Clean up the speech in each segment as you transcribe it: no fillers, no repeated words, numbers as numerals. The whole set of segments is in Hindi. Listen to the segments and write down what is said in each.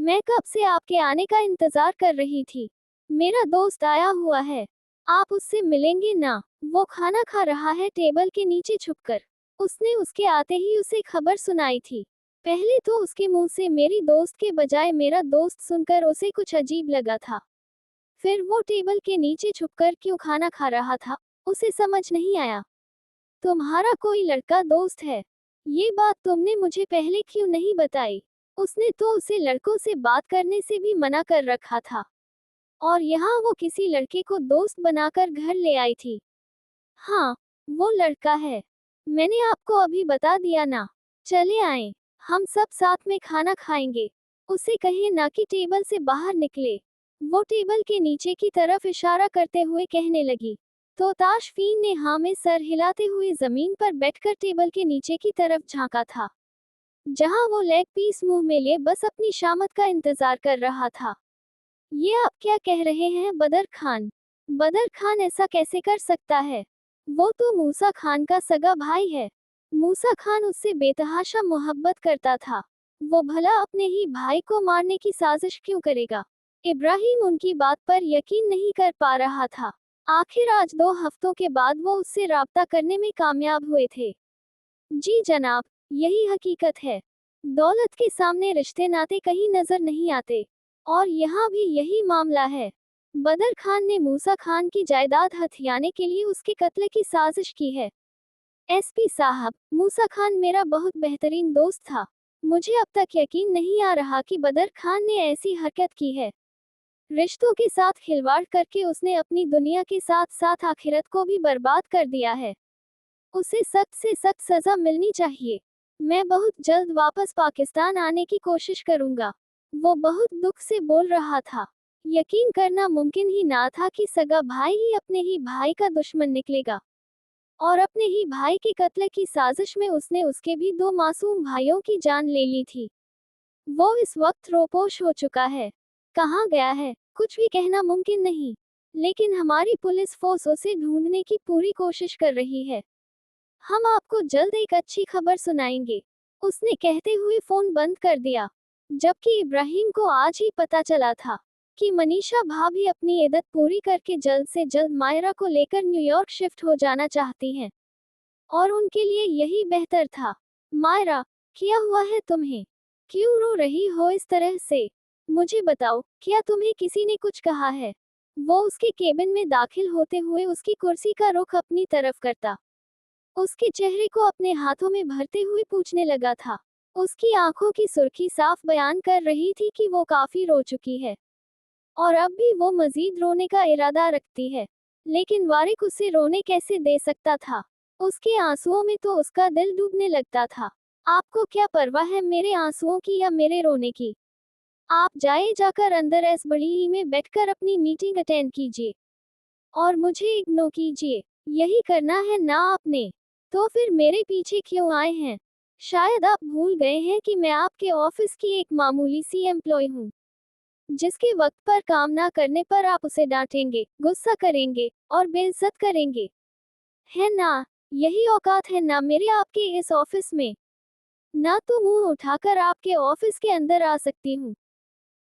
मैं कब से आपके आने का इंतजार कर रही थी। मेरा दोस्त आया हुआ है। आप उससे मिलेंगे ना? वो खाना खा रहा है टेबल के नीचे छुपकर। उसने उसके आते ही उसे खबर सुनाई थी। पहले तो उसके मुंह से मेरी दोस्त के बजाय मेरा दोस्त सुनकर उसे कुछ अजीब लगा था। फिर वो टेबल के नीचे छुपकर क्यों खाना खा रहा था, उसे समझ नहीं आया। तुम्हारा कोई लड़का दोस्त है? ये बात तुमने मुझे पहले क्यों नहीं बताई? उसने तो उसे लड़कों से बात करने से भी मना कर रखा था, और यहाँ वो किसी लड़के को दोस्त बनाकर घर ले आई थी। हाँ, वो लड़का है। मैंने आपको अभी बता दिया ना। चले आए, हम सब साथ में खाना खाएंगे। उसे कहे ना कि टेबल से बाहर निकले। वो टेबल के नीचे की तरफ इशारा करते हुए कहने लगी। तो ताशफीन ने हाँ में सर हिलाते हुए जमीन पर बैठकर टेबल के नीचे की तरफ झांका था, जहां वो लेग पीस मुंह में लिए बस अपनी शामत का इंतजार कर रहा था। ये आप क्या कह रहे हैं बदर खान? बदर खान ऐसा कैसे कर सकता है? वो तो मूसा खान का सगा भाई है। मूसा खान उससे बेतहाशा मोहब्बत करता था। वो भला अपने ही भाई को मारने की साजिश क्यों करेगा? इब्राहिम उनकी बात पर यकीन नहीं कर पा रहा था। आखिर आज 2 हफ्तों के बाद वो उससे राब्ता करने में कामयाब हुए थे। जी जनाब, यही हकीकत है। दौलत के सामने रिश्ते नाते कहीं नजर नहीं आते, और यहाँ भी यही मामला है। बदर खान ने मूसा खान की जायदाद हथियाने के लिए उसके कत्ल की साजिश की है। एसपी साहब, मूसा खान मेरा बहुत बेहतरीन दोस्त था। मुझे अब तक यकीन नहीं आ रहा कि बदर खान ने ऐसी हरकत की है। रिश्तों के साथ खिलवाड़ करके उसने अपनी दुनिया के साथ साथ आखिरत को भी बर्बाद कर दिया है। उसे सख्त से सख्त सजा मिलनी चाहिए। मैं बहुत जल्द वापस पाकिस्तान आने की कोशिश करूंगा। वो बहुत दुख से बोल रहा था। यकीन करना मुमकिन ही ना था कि सगा भाई ही अपने ही भाई का दुश्मन निकलेगा, और अपने ही भाई के कत्ल की साजिश में उसने उसके भी 2 मासूम भाइयों की जान ले ली थी। वो इस वक्त रोपोश हो चुका है। कहाँ गया है, कुछ भी कहना मुमकिन नहीं, लेकिन हमारी पुलिस फोर्स उसे ढूंढने की पूरी कोशिश कर रही है। हम आपको जल्द एक अच्छी खबर सुनाएंगे, उसने कहते हुए फोन बंद कर दिया। जबकि इब्राहिम को आज ही पता चला था कि मनीषा भाभी अपनी इद्दत पूरी करके जल्द से जल्द मायरा को लेकर न्यूयॉर्क शिफ्ट हो जाना चाहती हैं, और उनके लिए यही बेहतर था। मायरा, क्या हुआ है तुम्हें? क्यों रो रही हो इस तरह से? मुझे बताओ, क्या तुम्हें किसी ने कुछ कहा है? वो उसके केबिन में दाखिल होते हुए उसकी कुर्सी का रुख अपनी तरफ करता, उसके चेहरे को अपने हाथों में भरते हुए पूछने लगा था। उसकी आंखों की सुर्खी साफ बयान कर रही थी कि वो काफी रो चुकी है, और अब भी वो मजीद रोने का इरादा रखती है। लेकिन वारिक उसे रोने कैसे दे सकता था? उसके आंसुओं में तो उसका दिल डूबने लगता था। आपको क्या परवाह है मेरे आंसुओं की या मेरे रोने की? आप जाकर अंदर एस बड़ी ही में बैठकर अपनी मीटिंग अटेंड कीजिए, और मुझे इग्नोर कीजिए। यही करना है ना आपने? तो फिर मेरे पीछे क्यों आए हैं? शायद आप भूल गए हैं कि मैं आपके ऑफिस की एक मामूली सी एम्प्लॉय हूँ, जिसके वक्त पर काम ना करने पर आप उसे डांटेंगे, गुस्सा करेंगे, और बेइज्जत करेंगे। है ना? यही औकात है ना मेरे आपके इस ऑफिस में? ना तो मुंह उठाकर आपके ऑफिस के अंदर आ सकती हूँ,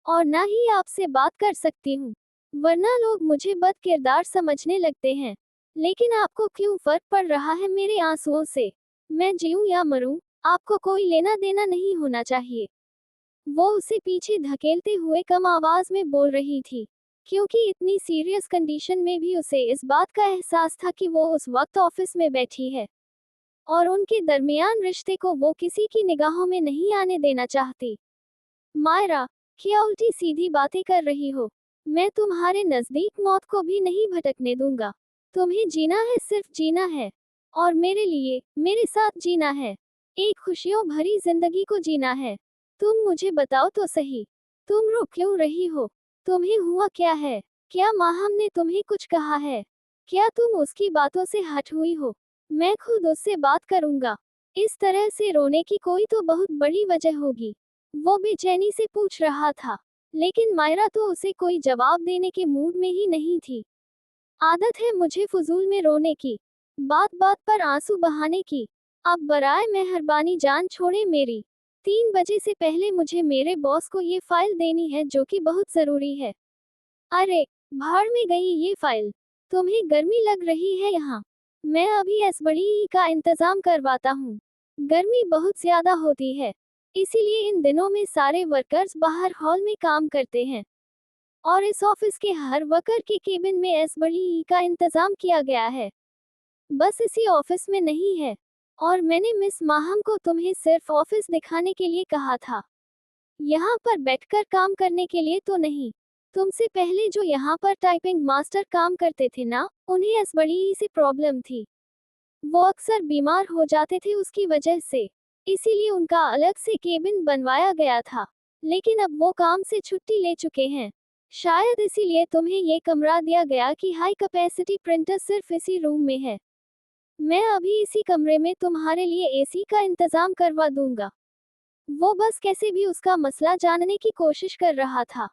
और ना ही आपसे बात कर सकती हूँ, वरना लोग मुझे बद किरदार समझने लगते हैं। लेकिन आपको क्यों फर्क पड़ रहा है मेरे आंसुओं से? मैं जीऊं या मरूं, आपको कोई लेना देना नहीं होना चाहिए। वो उसे पीछे धकेलते हुए कम आवाज में बोल रही थी, क्योंकि इतनी सीरियस कंडीशन में भी उसे इस बात का एहसास था कि वो उस वक्त ऑफिस में बैठी है, और उनके दरमियान रिश्ते को वो किसी की निगाहों में नहीं आने देना चाहती। मायरा, क्या उल्टी सीधी बातें कर रही हो? मैं तुम्हारे नजदीक मौत को भी नहीं भटकने दूंगा। तुम्हें जीना है, सिर्फ जीना है, और मेरे लिए, मेरे साथ जीना है। एक खुशियों भरी जिंदगी को जीना है। तुम मुझे बताओ तो सही, तुम रो क्यों रही हो? तुम्हें हुआ क्या है? क्या माहम ने तुम्हें कुछ कहा है? क्या तुम उसकी बातों से हट हुई हो? मैं खुद उससे बात करूंगा। इस तरह से रोने की कोई तो बहुत बड़ी वजह होगी, वो बेचैनी से पूछ रहा था। लेकिन मायरा तो उसे कोई जवाब देने के मूड में ही नहीं थी। आदत है मुझे फजूल में रोने की, बात बात पर आंसू बहाने की। अब बराए मेहरबानी जान छोड़े मेरी। 3 बजे से पहले मुझे मेरे बॉस को ये फाइल देनी है जो कि बहुत ज़रूरी है। अरे, भाड़ में गई ये फाइल। तुम्हें गर्मी लग रही है यहाँ। मैं अभी इस बड़ी ई का इंतज़ाम करवाता हूँ। गर्मी बहुत ज़्यादा होती है, इसीलिए इन दिनों में सारे वर्कर्स बाहर हॉल में काम करते हैं और इस ऑफिस के हर वर्कर के केबिन में इस बड़ी ई का इंतज़ाम किया गया है। बस इसी ऑफिस में नहीं है, और मैंने मिस माहम को तुम्हें सिर्फ ऑफिस दिखाने के लिए कहा था, यहाँ पर बैठकर काम करने के लिए तो नहीं। तुमसे पहले जो यहाँ पर टाइपिंग मास्टर काम करते थे ना, उन्हें इस बड़ी ई से प्रॉब्लम थी। वो अक्सर बीमार हो जाते थे उसकी वजह से, इसीलिए उनका अलग से केबिन बनवाया गया था। लेकिन अब वो काम से छुट्टी ले चुके हैं। शायद इसीलिए तुम्हें ये कमरा दिया गया कि हाई कैपेसिटी प्रिंटर सिर्फ इसी रूम में है। मैं अभी इसी कमरे में तुम्हारे लिए एसी का इंतजाम करवा दूंगा। वो बस कैसे भी उसका मसला जानने की कोशिश कर रहा था।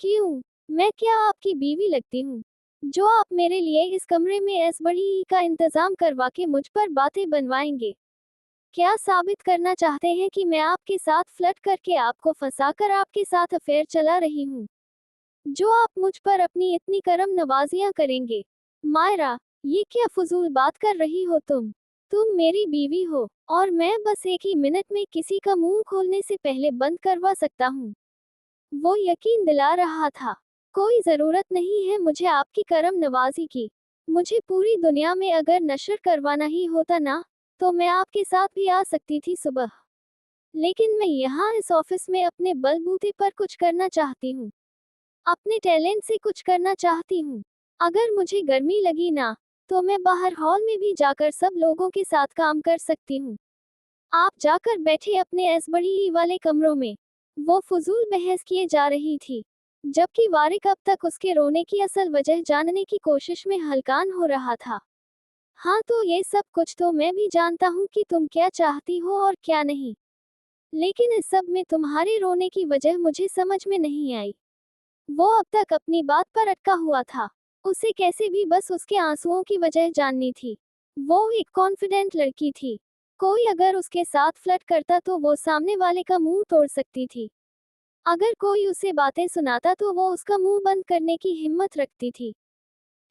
क्यों? मैं क्या आपकी बीवी लगती हूँ जो आप मेरे लिए इस कमरे में इस बड़ी ई का इंतजाम करवा के मुझ पर बातें बनवाएंगे? क्या साबित करना चाहते हैं कि मैं आपके साथ फ्लर्ट करके आपको फंसाकर आपके साथ अफेयर चला रही हूँ, जो आप मुझ पर अपनी इतनी करम नवाजियां करेंगे? मायरा, ये क्या फजूल बात कर रही हो तुम मेरी बीवी हो, और मैं बस एक ही मिनट में किसी का मुंह खोलने से पहले बंद करवा सकता हूँ। वो यकीन दिला रहा था, कोई ज़रूरत नहीं है मुझे आपकी करम नवाजी की। मुझे पूरी दुनिया में अगर नशर करवाना ही होता ना, तो मैं आपके साथ भी आ सकती थी सुबह। लेकिन मैं यहाँ इस ऑफिस में अपने बलबूते पर कुछ करना चाहती हूँ, अपने टैलेंट से कुछ करना चाहती हूँ। अगर मुझे गर्मी लगी ना, तो मैं बाहर हॉल में भी जाकर सब लोगों के साथ काम कर सकती हूँ। आप जाकर बैठे अपने इस बड़ी ई वाले कमरों में। वो फजूल बहस किए जा रही थी, जबकि वारिक अब तक उसके रोने की असल वजह जानने की कोशिश में हलकान हो रहा था। हाँ, तो ये सब कुछ तो मैं भी जानता हूँ कि तुम क्या चाहती हो और क्या नहीं, लेकिन इस सब में तुम्हारे रोने की वजह मुझे समझ में नहीं आई। वो अब तक अपनी बात पर अटका हुआ था। उसे कैसे भी बस उसके आंसुओं की वजह जाननी थी। वो एक कॉन्फिडेंट लड़की थी। कोई अगर उसके साथ फ्लर्ट करता तो वो सामने वाले का मुंह तोड़ सकती थी। अगर कोई उसे बातें सुनाता तो वो उसका मुंह बंद करने की हिम्मत रखती थी।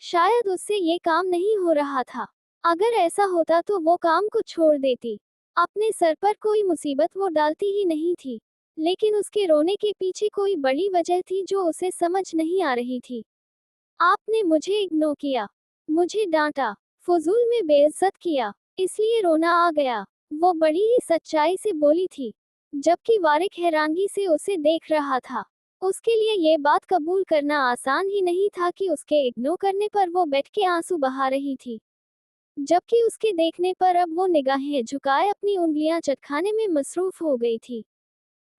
शायद उससे ये काम नहीं हो रहा था। अगर ऐसा होता तो वो काम को छोड़ देती। अपने सर पर कोई मुसीबत वो डालती ही नहीं थी। लेकिन उसके रोने के पीछे कोई बड़ी वजह थी जो उसे समझ नहीं आ रही थी। आपने मुझे इग्नोर किया, मुझे डांटा, फजूल में बेइज्जत किया, इसलिए रोना आ गया। वो बड़ी ही सच्चाई से बोली थी, जबकि वारिक हैरानगी से उसे देख रहा था। उसके लिए ये बात कबूल करना आसान ही नहीं था कि उसके इग्नोर करने पर वो बैठ के आंसू बहा रही थी, जबकि उसके देखने पर अब वो निगाहें झुकाए अपनी उंगलियां चटखाने में मसरूफ हो गई थी।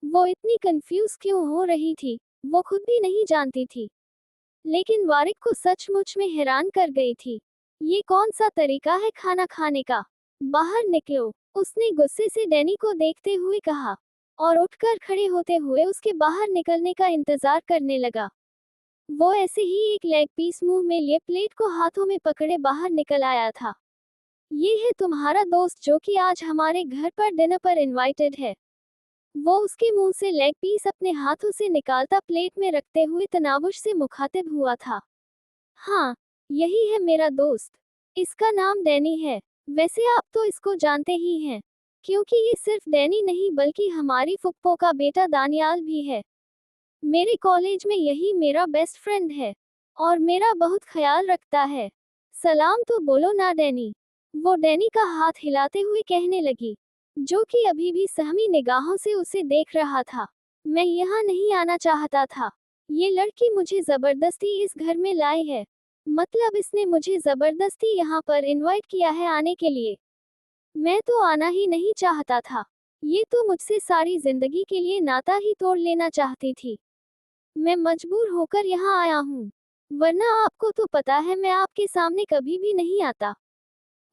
वो इतनी कंफ्यूज क्यों हो रही थी, वो खुद भी नहीं जानती थी, लेकिन वारिक को सचमुच में हैरान कर गई थी। ये कौन सा तरीका है खाना खाने का? बाहर निकलो, उसने गुस्से से डैनी को देखते हुए कहा, और उठकर खड़े होते हुए उसके बाहर निकलने का इंतजार करने लगा। वो ऐसे ही एक लेग पीस मुंह में लिए प्लेट को हाथों में पकड़े बाहर निकल आया था। ये है तुम्हारा दोस्त जो कि आज हमारे घर पर डिनर पर इनवाइटेड है। वो उसके मुंह से लेग पीस अपने हाथों से निकालता प्लेट में रखते हुए तनावुश से मुखातिब हुआ था। हाँ, यही है मेरा दोस्त। इसका नाम डैनी है। वैसे आप तो इसको जानते ही हैं, क्योंकि ये सिर्फ डैनी नहीं बल्कि हमारी फुप्पो का बेटा दानियाल भी है। मेरे कॉलेज में यही मेरा बेस्ट फ्रेंड है, और मेरा बहुत ख्याल रखता है। सलाम तो बोलो ना डैनी। वो डैनी का हाथ हिलाते हुए कहने लगी, जो कि अभी भी सहमी निगाहों से उसे देख रहा था। मैं यहाँ नहीं आना चाहता था। ये लड़की मुझे जबरदस्ती इस घर में लाई है। मतलब इसने मुझे जबरदस्ती यहाँ पर इनवाइट किया है आने के लिए। मैं तो आना ही नहीं चाहता था। ये तो मुझसे सारी जिंदगी के लिए नाता ही तोड़ लेना चाहती थी। मैं मजबूर होकर यहाँ आया हूँ, वरना आपको तो पता है मैं आपके सामने कभी भी नहीं आता।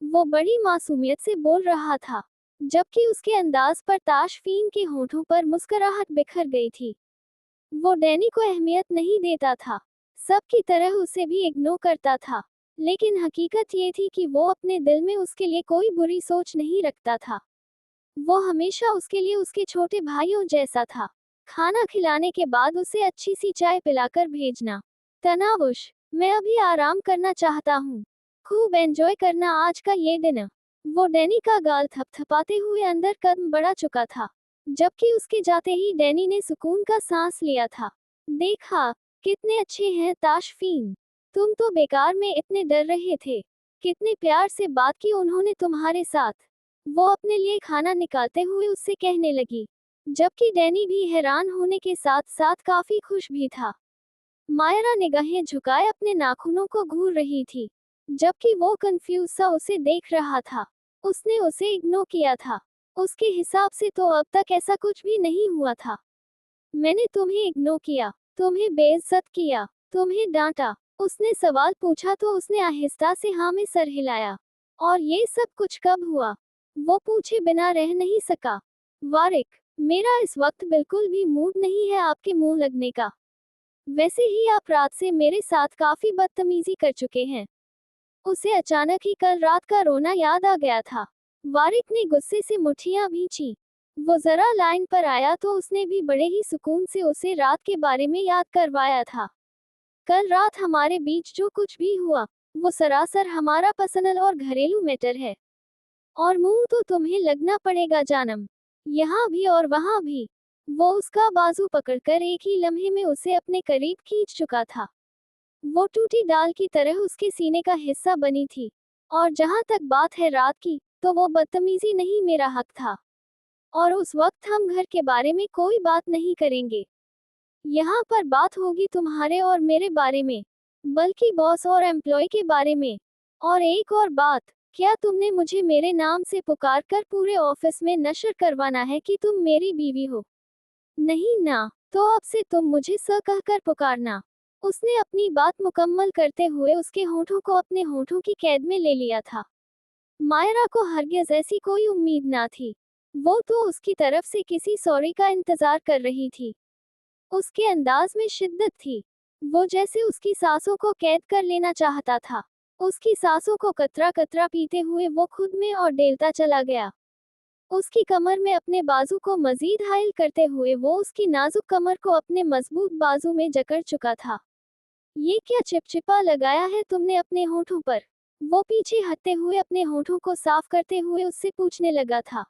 वो बड़ी मासूमियत से बोल रहा था, जबकि उसके अंदाज पर ताशफीन के होठों पर मुस्कुराहट बिखर गई थी। वो डैनी को अहमियत नहीं देता था, सबकी तरह उसे भी इग्नोर करता था, लेकिन हकीकत ये थी कि वो अपने दिल में उसके लिए कोई बुरी सोच नहीं रखता था। वो हमेशा उसके लिए उसके छोटे भाइयों जैसा था। खाना खिलाने के बाद उसे अच्छी सी चाय पिलाकर भेजना। तनावुश, मैं अभी आराम करना चाहता हूँ। खूब एंजॉय करना आज का ये दिन। वो डैनी का गाल थपथपाते हुए अंदर कदम बढ़ा चुका था, जबकि उसके जाते ही डैनी ने सुकून का सांस लिया था। देखा, कितने अच्छे हैं ताशफीन। तुम तो बेकार में इतने डर रहे थे। कितने प्यार से बात की उन्होंने तुम्हारे साथ। वो अपने लिए खाना निकालते हुए उससे कहने लगी, जबकि डैनी भी हैरान होने के साथ साथ काफी खुश भी था। मायरा निगाहें झुकाए अपने नाखूनों को घूर रही थी, जबकि वो कंफ्यूज सा उसे देख रहा था। उसने उसे इग्नोर किया था। उसके हिसाब से तो अब तक ऐसा कुछ भी नहीं हुआ था। मैंने तुम्हें इग्नोर किया, तुम्हें बेइज्जत किया, तुम्हें डांटा। उसने सवाल पूछा तो उसने आहिस्ता से हाँ में सर हिलाया। और ये सब कुछ कब हुआ? वो पूछे बिना रह नहीं सका। वारिक, मेरा इस वक्त बिल्कुल भी मूड नहीं है आपके मुंह लगने का। वैसे ही आप रात से मेरे साथ काफी बदतमीजी कर चुके हैं। उसे अचानक ही कल रात का रोना याद आ गया था। वारिक ने गुस्से से मुट्ठियां भींची। वो जरा लाइन पर आया तो उसने भी बड़े ही सुकून से उसे रात के बारे में याद करवाया था। कल रात हमारे बीच जो कुछ भी हुआ, वो सरासर हमारा पर्सनल और घरेलू मैटर है। और मुंह तो तुम्हें लगना पड़ेगा जानम, यहाँ भी और वहाँ भी। वो उसका बाजू पकड़कर एक ही लम्हे में उसे अपने करीब खींच चुका था। वो टूटी दाल की तरह उसके सीने का हिस्सा बनी थी। और जहां तक बात है रात की, तो वो बदतमीजी नहीं मेरा हक था। और उस वक्त हम घर के बारे में कोई बात नहीं करेंगे। यहाँ पर बात होगी तुम्हारे और मेरे बारे में, बल्कि बॉस और एम्प्लॉय के बारे में। और एक और बात, क्या तुमने मुझे मेरे नाम से पुकार कर पूरे ऑफिस में नशर करवाना है कि तुम मेरी बीवी हो? नहीं ना, तो अब से तुम मुझे सर कहकर पुकारना। उसने अपनी बात मुकम्मल करते हुए उसके होठों को अपने होठों की कैद में ले लिया था। मायरा को हरगिज ऐसी कोई उम्मीद ना थी। वो तो उसकी तरफ से किसी सॉरी का इंतजार कर रही थी। उसके अंदाज में शिद्दत थी। वो जैसे उसकी सांसों को कैद कर लेना चाहता था। उसकी सांसों को कतरा कतरा पीते हुए वो खुद में और डेलता चला गया। उसकी कमर में अपने बाजू को मजीद हाइल करते हुए वो उसकी नाजुक कमर को अपने मजबूत बाजू में जकड़ चुका था। ये क्या चिपचिपा लगाया है तुमने अपने होठों पर? वो पीछे हटते हुए अपने होठों को साफ करते हुए उससे पूछने लगा था,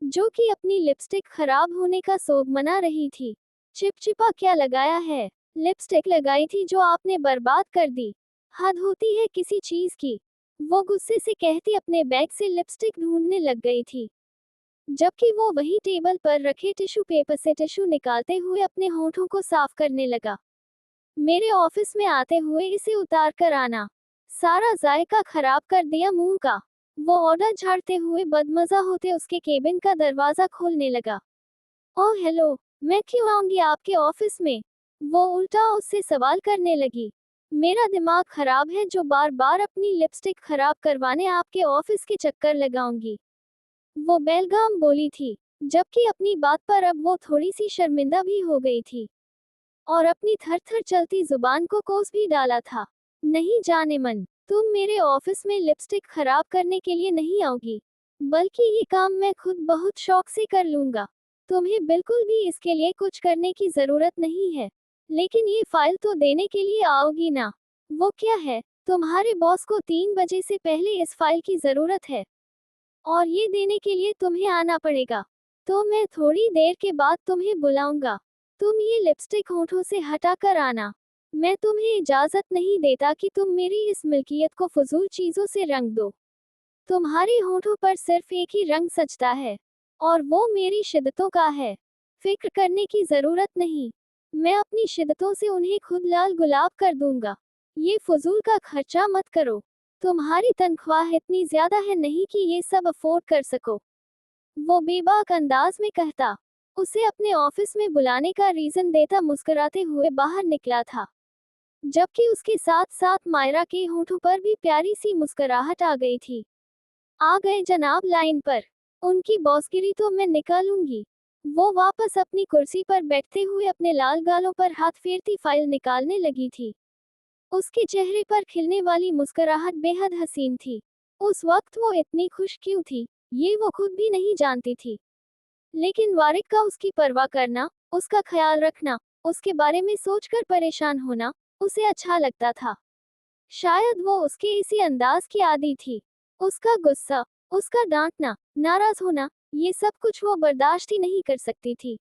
जो कि अपनी लिपस्टिक खराब होने का सोग मना रही थी। चिपचिपा क्या लगाया है? लिपस्टिक लगाई थी जो आपने बर्बाद कर दी। हद होती है किसी चीज की। वो गुस्से से कहती अपने बैग से लिपस्टिक ढूंढने लग गई थी, जबकि वो वही टेबल पर रखे टिश्यू पेपर से टिश्यू निकालते हुए अपने होठों को साफ करने लगा। मेरे ऑफिस में आते हुए इसे उतार कर आना। सारा जायका खराब कर दिया मुंह का। वो ऑर्डर झाड़ते हुए बदमजा होते उसके केबिन का दरवाजा खोलने लगा। ओह हेलो, मैं क्यों आऊंगी आपके ऑफिस में? वो उल्टा उससे सवाल करने लगी। मेरा दिमाग खराब है जो बार बार अपनी लिपस्टिक खराब करवाने आपके ऑफिस के चक्कर लगाऊंगी। वो बेलगाम बोली थी, जबकि अपनी बात पर अब वो थोड़ी सी शर्मिंदा भी हो गई थी। और अपनी थर थर चलती जुबान को कोस भी डाला था। नहीं जाने मन, तुम मेरे ऑफिस में लिपस्टिक खराब करने के लिए नहीं आओगी, बल्कि ये काम मैं खुद बहुत शौक से कर लूंगा। तुम्हें बिल्कुल भी इसके लिए कुछ करने की जरूरत नहीं है। लेकिन ये फाइल तो देने के लिए आओगी ना? वो क्या है? तुम्हारे बॉस को 3 बजे से पहले इस फाइल की जरूरत है, और ये देने के लिए तुम्हें आना पड़ेगा। तो मैं थोड़ी देर के बाद तुम्हें बुलाऊंगा। तुम ये लिपस्टिक होठों से हटा कर आना। मैं तुम्हें इजाजत नहीं देता कि तुम मेरी इस मिल्कियत को फजूल चीजों से रंग दो। तुम्हारे होठों पर सिर्फ एक ही रंग सजता है, और वो मेरी शिद्दतों का है। फिक्र करने की जरूरत नहीं। मैं अपनी शिद्दतों से उन्हें खुद लाल गुलाब कर दूंगा। ये फजूल का खर्चा मत करो। तुम्हारी तनख्वाह इतनी ज्यादा है नहीं कि ये सब अफोर्ड कर सको। वो बेबाक अंदाज में कहता। उसे अपने ऑफिस में बुलाने का रीजन देता मुस्कुराते हुए बाहर निकला था, जबकि उसके साथ साथ मायरा के होठों पर भी प्यारी सी मुस्कुराहट आ गई थी। आ गए जनाब लाइन पर। उनकी बॉसगिरी तो मैं निकालूंगी। वो वापस अपनी कुर्सी पर बैठते हुए अपने लाल गालों पर हाथ फेरती फाइल निकालने लगी थी। उसके चेहरे पर खिलने वाली मुस्कुराहट बेहद हसीन थी। उस वक्त वो इतनी खुश क्यों थी? ये वो खुद भी नहीं जानती थी। लेकिन वारिक का उसकी परवाह करना, उसका ख्याल रखना, उसके बारे में सोचकर परेशान होना, उसे अच्छा लगता था। शायद वो उसके इसी अंदाज की आदी थी। उसका गुस्सा, उसका डांटना, नाराज होना, ये सब कुछ वो बर्दाश्त ही नहीं कर सकती थी।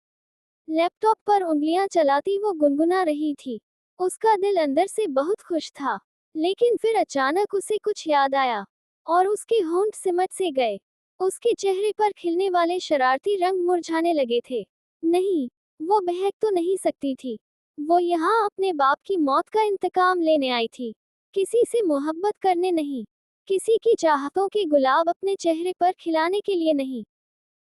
लैपटॉप पर उंगलियां चलाती वो गुनगुना रही थी। उसका दिल अंदर से बहुत खुश था। लेकिन फिर अचानक उसे कुछ याद आया और उसके होंठ सिमट से गए। उसके चेहरे पर खिलने वाले शरारती रंग मुरझाने लगे थे। नहीं, वो बहक तो नहीं सकती थी। वो यहाँ अपने बाप की मौत का इंतकाम लेने आई थी। किसी से मोहब्बत करने नहीं। किसी की चाहतों के गुलाब अपने चेहरे पर खिलाने के लिए नहीं।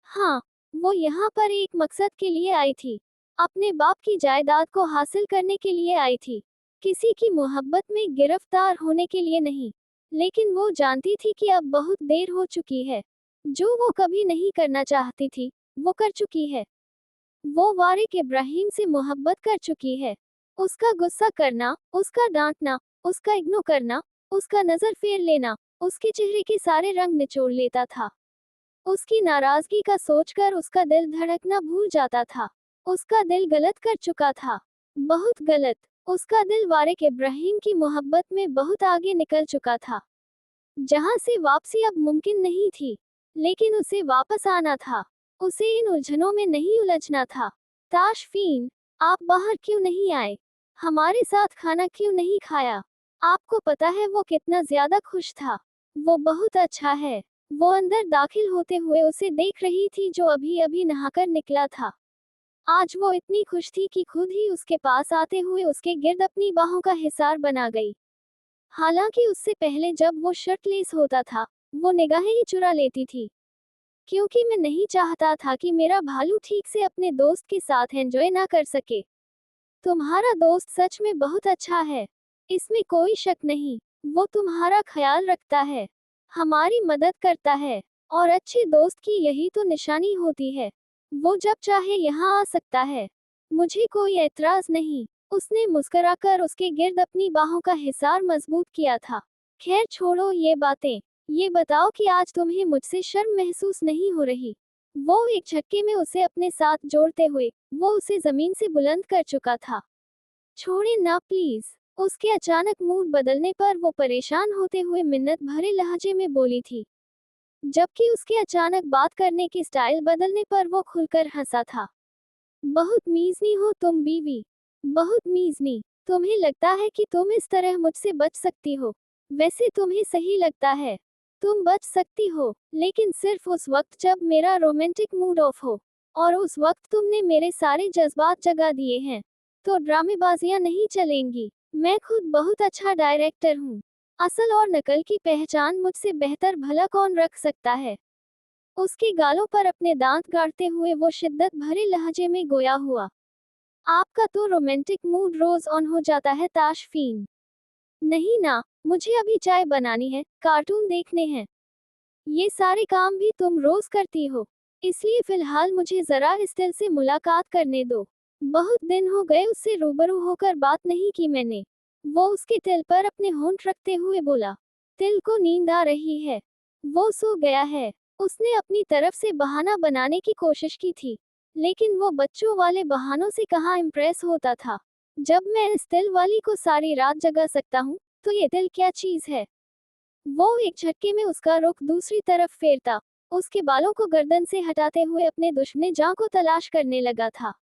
हाँ, वो यहाँ पर एक मकसद के लिए आई थी। अपने बाप की जायदाद को हासिल करने के लिए आई थी। किसी की मोहब्बत में गिरफ्तार होने के लिए नहीं। लेकिन वो जानती थी कि अब बहुत देर हो चुकी है। जो वो कभी नहीं करना चाहती थी, वो कर चुकी है। वो वारिक इब्राहिम से मोहब्बत कर चुकी है। उसका गुस्सा करना, उसका डांटना, उसका इग्नोर करना, उसका नजर फेर लेना, उसके चेहरे के सारे रंग निचोड़ लेता था। उसकी नाराजगी का सोचकर उसका दिल धड़कना भूल जाता था। उसका दिल गलत कर चुका था। बहुत गलत। उसका दिल वारिक इब्राहिम की मोहब्बत में बहुत आगे निकल चुका था, जहां से वापसी अब मुमकिन नहीं थी। लेकिन उसे वापस आना था। उसे इन उलझनों में नहीं उलझना था। ताशफीन, आप बाहर क्यों नहीं आए? हमारे साथ खाना क्यों नहीं खाया? आपको पता है वो कितना ज्यादा खुश था। वो बहुत अच्छा है। वो अंदर दाखिल होते हुए उसे देख रही थी जो अभी अभी नहाकर निकला था। आज वो इतनी खुश थी कि खुद ही उसके पास आते हुए उसके गिर्द अपनी बाहों का हिसार बना गई। हालांकि उससे पहले जब वो शर्टलेस होता था, वो निगाहें ही चुरा लेती थी। क्योंकि मैं नहीं चाहता था कि मेरा भालू ठीक से अपने दोस्त के साथ एंजॉय ना कर सके। तुम्हारा दोस्त सच में बहुत अच्छा है। इसमें कोई शक नहीं। वो तुम्हारा ख्याल रखता है, हमारी मदद करता है। और अच्छे दोस्त की यही तो निशानी होती है। वो जब चाहे यहाँ आ सकता है। मुझे कोई एतराज नहीं। उसने मुस्कुराकर उसके गिर्द अपनी बाहों का हिसार मजबूत किया था। खैर छोड़ो ये बातें। ये बताओ कि आज तुम्हें मुझसे शर्म महसूस नहीं हो रही? वो एक झटके में उसे अपने साथ जोड़ते हुए, वो उसे जमीन से बुलंद कर चुका था। छोड़े ना प्लीज। उसके अचानक मूड बदलने पर वो परेशान होते हुए मिन्नत भरे लहजे में बोली थी, जबकि उसके अचानक बात करने की स्टाइल बदलने पर वो खुलकर हंसा था। बहुत मीज़नी हो तुम बीवी। बहुत मीज़नी। तुम्हें लगता है कि तुम इस तरह मुझसे बच सकती हो। वैसे तुम्हें सही लगता है। तुम बच सकती हो, लेकिन सिर्फ उस वक्त जब मेरा रोमांटिक मूड ऑफ हो। और उस वक्त तुमने मेरे सारे जज्बात जगा दिए हैं। तो ड्रामेबाजियां नहीं चलेंगी। मैं खुद बहुत अच्छा डायरेक्टर हूँ। असल और नकल की पहचान मुझसे बेहतर भला कौन रख सकता है? उसके गालों पर अपने दांत गाड़ते हुए वो शिद्दत भरे लहजे में गोया हुआ। आपका तो रोमांटिक मूड रोज ऑन हो जाता है ताशफीन। नहीं ना, मुझे अभी चाय बनानी है, कार्टून देखने हैं। ये सारे काम भी तुम रोज करती हो। इसलिए फिलहाल मुझे जरा इस दिल से मुलाकात करने दो। बहुत दिन हो गए उससे रूबरू होकर बात नहीं की मैंने। वो उसके तिल पर अपने होंठ रखते हुए बोला। तिल को नींद आ रही है। वो सो गया है। उसने अपनी तरफ से बहाना बनाने की कोशिश की थी, लेकिन वो बच्चों वाले बहानों से कहाँ इम्प्रेस होता था। जब मैं इस तिल वाली को सारी रात जगा सकता हूँ, तो ये दिल क्या चीज है? वो एक झटके में उसका रुख दूसरी तरफ फेरता, उसके बालों को गर्दन से हटाते हुए अपने दुश्मन जां को तलाश करने लगा था।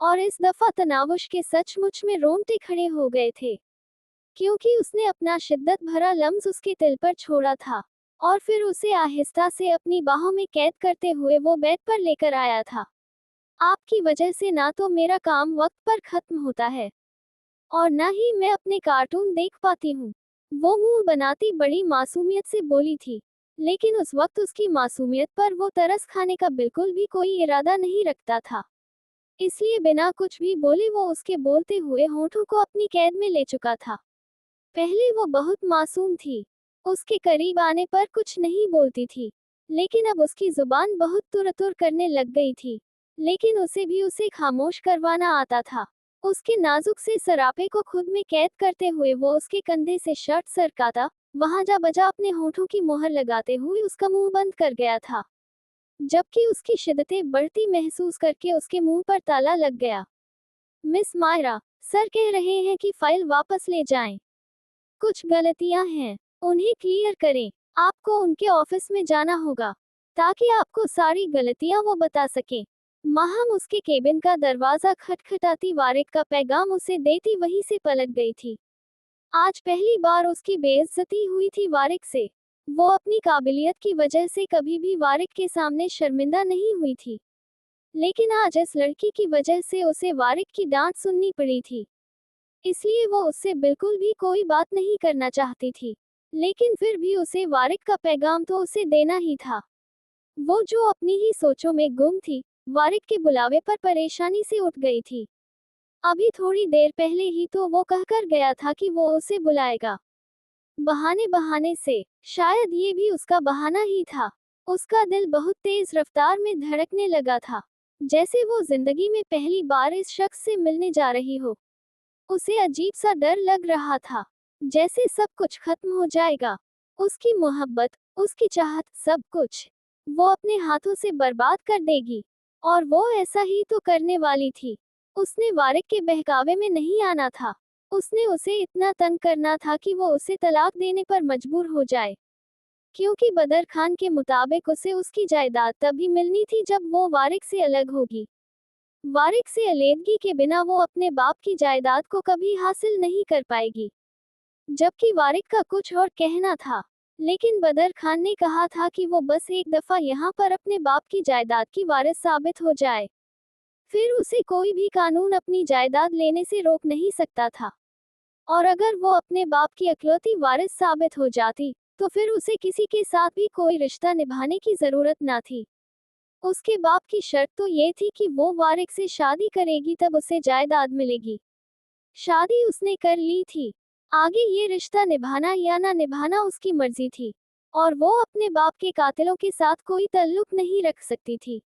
और इस दफा तनावुश के सचमुच में रोंगटे खड़े हो गए थे, क्योंकि उसने अपना शिद्दत भरा लम्स उसके तिल पर छोड़ा था। और फिर उसे आहिस्ता से अपनी बाहों में कैद करते हुए वो बेड पर लेकर आया था। आपकी वजह से ना तो मेरा काम वक्त पर खत्म होता है, और ना ही मैं अपने कार्टून देख पाती हूँ। वो मुंह बनाती बड़ी मासूमियत से बोली थी, लेकिन उस वक्त उसकी मासूमियत पर वो तरस खाने का बिल्कुल भी कोई इरादा नहीं रखता था। इसलिए बिना कुछ भी बोले वो उसके बोलते हुए होठों को अपनी कैद में ले चुका था। पहले वो बहुत मासूम थी। उसके करीब आने पर कुछ नहीं बोलती थी, लेकिन अब उसकी जुबान बहुत तुर-तुर करने लग गई थी। लेकिन उसे खामोश करवाना आता था। उसके नाजुक से सरापे को खुद में कैद करते हुए वो उसके कंधे से शर्ट सरकाता, वहां जा बजा अपने होठों की मोहर लगाते हुए उसका मुंह बंद कर गया था, जबकि उसकी शिद्दतें बढ़ती महसूस करके उसके मुंह पर ताला लग गया। मिस मायरा, सर कह रहे हैं कि फाइल वापस ले जाएं। कुछ गलतियां हैं, उन्हें क्लियर करें। आपको उनके ऑफिस में जाना होगा ताकि आपको सारी गलतियां वो बता सकें। माहम उसके केबिन का दरवाजा खटखटाती वारिक का पैगाम उसे देती वहीं से पलट गई थी। आज पहली बार उसकी बेइज्जती हुई थी वारिक से। वो अपनी काबिलियत की वजह से कभी भी वारिक के सामने शर्मिंदा नहीं हुई थी, लेकिन आज इस लड़की की वजह से उसे वारिक की डांट सुननी पड़ी थी। इसलिए वो उससे बिल्कुल भी कोई बात नहीं करना चाहती थी, लेकिन फिर भी उसे वारिक का पैगाम तो उसे देना ही था। वो जो अपनी ही सोचों में गुम थी, वारिक के बुलावे पर परेशानी से उठ गई थी। अभी थोड़ी देर पहले ही तो वो कहकर गया था कि वो उसे बुलाएगा। बहाने बहाने से, शायद ये भी उसका बहाना ही था। उसका दिल बहुत तेज रफ्तार में धड़कने लगा था, जैसे वो जिंदगी में पहली बार इस शख्स से मिलने जा रही हो। उसे अजीब सा डर लग रहा था, जैसे सब कुछ खत्म हो जाएगा। उसकी मोहब्बत, उसकी चाहत, सब कुछ वो अपने हाथों से बर्बाद कर देगी। और वो ऐसा ही तो करने वाली थी। उसने वारिक के बहकावे में नहीं आना था। उसने उसे इतना तंग करना था कि वो उसे तलाक देने पर मजबूर हो जाए, क्योंकि बदर खान के मुताबिक उसे उसकी जायदाद तभी मिलनी थी जब वो वारिक से अलग होगी। वारिक से अलग के बिना वो अपने बाप की जायदाद को कभी हासिल नहीं कर पाएगी। जबकि वारिक का कुछ और कहना था, लेकिन बदर खान ने कहा था कि वो बस एक दफा यहाँ पर अपने बाप की जायदाद की वारिस साबित हो जाए, फिर उसे कोई भी कानून अपनी जायदाद लेने से रोक नहीं सकता था। और अगर वो अपने बाप की इकलौती वारिस साबित हो जाती, तो फिर उसे किसी के साथ भी कोई रिश्ता निभाने की जरूरत ना थी। उसके बाप की शर्त तो ये थी कि वो वारिक से शादी करेगी तब उसे जायदाद मिलेगी। शादी उसने कर ली थी। आगे ये रिश्ता निभाना या ना निभाना उसकी मर्जी थी, और वो अपने बाप के कातिलों के साथ कोई ताल्लुक नहीं रख सकती थी।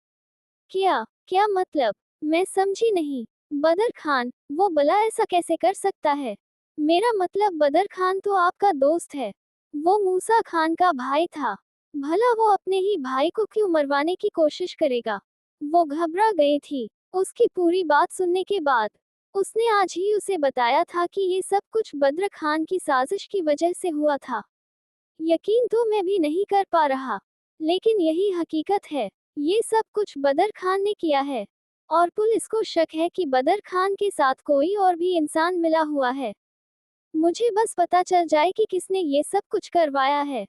क्या क्या मतलब? मैं समझी नहीं। बदर खान, वो भला ऐसा कैसे कर सकता है? मेरा मतलब बदर खान तो आपका दोस्त है। वो मूसा खान का भाई था। भला वो अपने ही भाई को क्यों मरवाने की कोशिश करेगा? वो घबरा गई थी। उसकी पूरी बात सुनने के बाद उसने आज ही उसे बताया था कि ये सब कुछ बद्र खान की साजिश की वजह से हुआ था। यकीन तो मैं भी नहीं कर पा रहा, लेकिन यही हकीकत है। ये सब कुछ बदर खान ने किया है, और पुलिस को शक है कि बदर खान के साथ कोई और भी इंसान मिला हुआ है। मुझे बस पता चल जाए कि किसने ये सब कुछ करवाया है,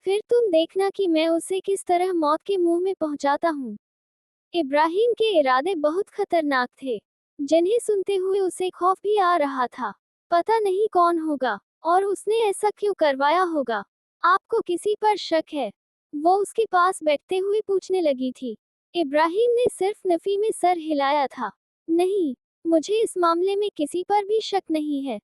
फिर तुम देखना कि मैं उसे किस तरह मौत के मुंह में पहुंचाता हूँ। इब्राहिम के इरादे बहुत खतरनाक थे, जिन्हें सुनते हुए उसे खौफ भी आ रहा था। पता नहीं कौन होगा, और उसने ऐसा क्यों करवाया होगा। आपको किसी पर शक है? वो उसके पास बैठते हुए पूछने लगी थी। इब्राहिम ने सिर्फ नफी में सर हिलाया था। नहीं, मुझे इस मामले में किसी पर भी शक नहीं है।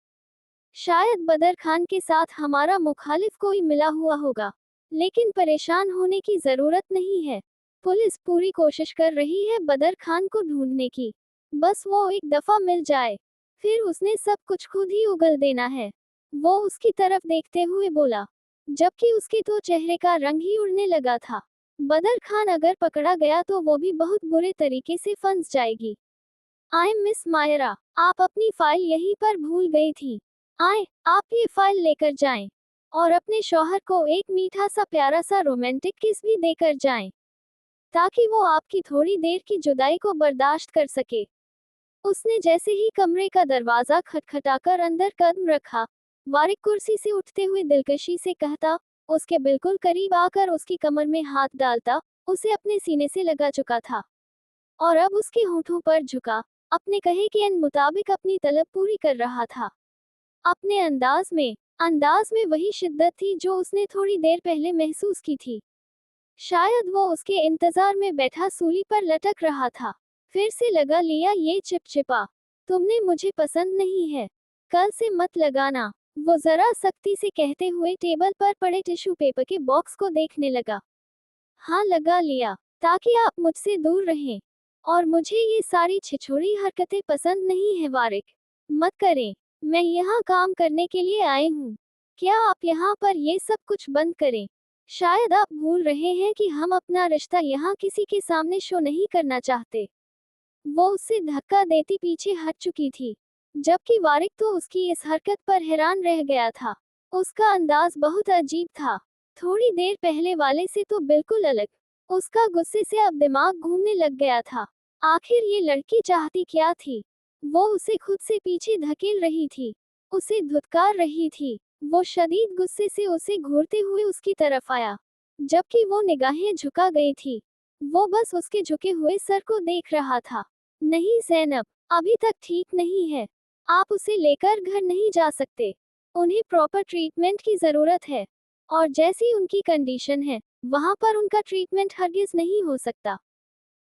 शायद बदर खान के साथ हमारा मुखालिफ कोई मिला हुआ होगा, लेकिन परेशान होने की जरूरत नहीं है। पुलिस पूरी कोशिश कर रही है बदर खान को ढूंढने की। बस वो एक दफा मिल जाए, फिर उसने सब कुछ खुद ही उगल देना है। वो उसकी तरफ देखते हुए बोला, जबकि उसके तो चेहरे का रंग ही उड़ने लगा था। बदर खान अगर पकड़ा गया तो वो भी बहुत बुरे तरीके से फंस जाएगी। आए मिस मायरा, आप अपनी फाइल यहीं पर भूल गई थी। आए, आप ये फाइल लेकर जाएं, और अपने शौहर को एक मीठा सा प्यारा सा रोमांटिक किस भी देकर जाएं, ताकि वो आपकी थोड़ी देर की जुदाई को बर्दाश्त कर सके। उसने जैसे ही कमरे का दरवाजा खटखटाकर अंदर कदम रखा, वारिक कुर्सी से उठते हुए दिलकशी से कहता, उसके बिल्कुल करीब आकर उसकी कमर में हाथ डालता, उसे अपने सीने से लगा चुका था, और अब उसके होठों पर झुका, अपने कहे के मुताबिक अपनी तलब पूरी कर रहा था। अपने अंदाज में वही शिद्दत थी जो उसने थोड़ी देर पहले महसूस की थी। शायद वो उसके इंतजार में बैठा सूली पर लटक रहा था। फिर से लगा लिया ये चिपचिपा। तुमने मुझे पसंद नहीं है, कल से मत लगाना, वो जरा सख्ती से कहते हुए टेबल पर पड़े टिश्यू पेपर के बॉक्स को देखने लगा। हाँ, लगा लिया, ताकि आप मुझसे दूर रहें। और मुझे ये सारी छिछोरी हरकतें पसंद नहीं है वारिक। मत करें, मैं यहाँ काम करने के लिए आई हूँ। क्या आप यहाँ पर ये सब कुछ बंद करें? शायद आप भूल रहे हैं कि हम अपना रिश्ता यहाँ किसी के सामने शो नहीं करना चाहते। वो उसे धक्का देती पीछे हट चुकी थी, जबकि वारिक तो उसकी इस हरकत पर हैरान रह गया था। उसका अंदाज बहुत अजीब था, थोड़ी देर पहले वाले से तो बिल्कुल अलग। उसका गुस्से से अब दिमाग घूमने लग गया था। आखिर ये लड़की चाहती क्या थी? वो उसे खुद से पीछे धकेल रही थी, उसे धुतकार रही थी। वो शदीद गुस्से से उसे घूरते हुए उसकी तरफ आया, जबकि वो निगाहें झुका गई थी। वो बस उसके झुके हुए सर को देख रहा था। नहीं ज़ैनब, अभी तक ठीक नहीं है। आप उसे लेकर घर नहीं जा सकते। उन्हें प्रॉपर ट्रीटमेंट की ज़रूरत है, और जैसी उनकी कंडीशन है, वहाँ पर उनका ट्रीटमेंट हरगिज़ नहीं हो सकता।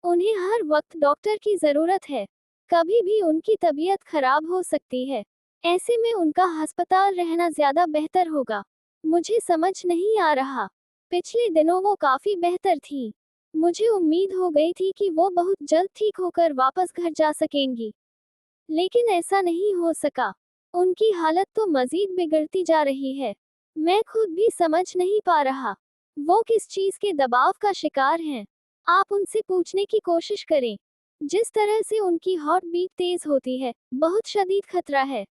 उन्हें हर वक्त डॉक्टर की ज़रूरत है। कभी भी उनकी तबीयत खराब हो सकती है। ऐसे में उनका अस्पताल रहना ज़्यादा बेहतर होगा। मुझे समझ नहीं आ रहा। पिछले दिनों वो काफ़ी बेहतर थी। मुझे उम्मीद हो गई थी कि वो बहुत जल्द ठीक होकर वापस घर जा सकेंगी, लेकिन ऐसा नहीं हो सका। उनकी हालत तो मजीद बिगड़ती जा रही है। मैं खुद भी समझ नहीं पा रहा, वो किस चीज़ के दबाव का शिकार हैं। आप उनसे पूछने की कोशिश करें। जिस तरह से उनकी हार्ट बीट तेज होती है, बहुत शदीद खतरा है।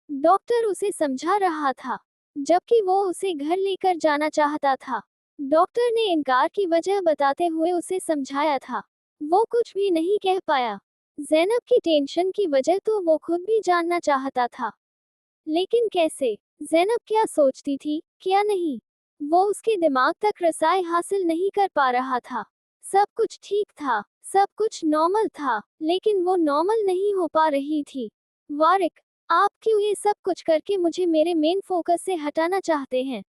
डॉक्टर उसे समझा रहा था, जबकि वो उसे घर लेकर जाना चाहता था। डॉक्टर ने इनकार की वजह बताते हुए उसे समझाया था। वो कुछ भी नहीं कह पाया। ज़ैनब की टेंशन की वजह तो वो खुद भी जानना चाहता था, लेकिन कैसे? ज़ैनब क्या सोचती थी, क्या नहीं? वो उसके दिमाग तक रसाई हासिल नहीं कर पा रहा था। सब कुछ ठीक था, सब कुछ नॉर्मल था, लेकिन वो नॉर्मल नहीं हो पा रही थी। वारिक, आप क्यों ये सब कुछ करके मुझे मेरे मेन फोकस से हटाना चाहते हैं,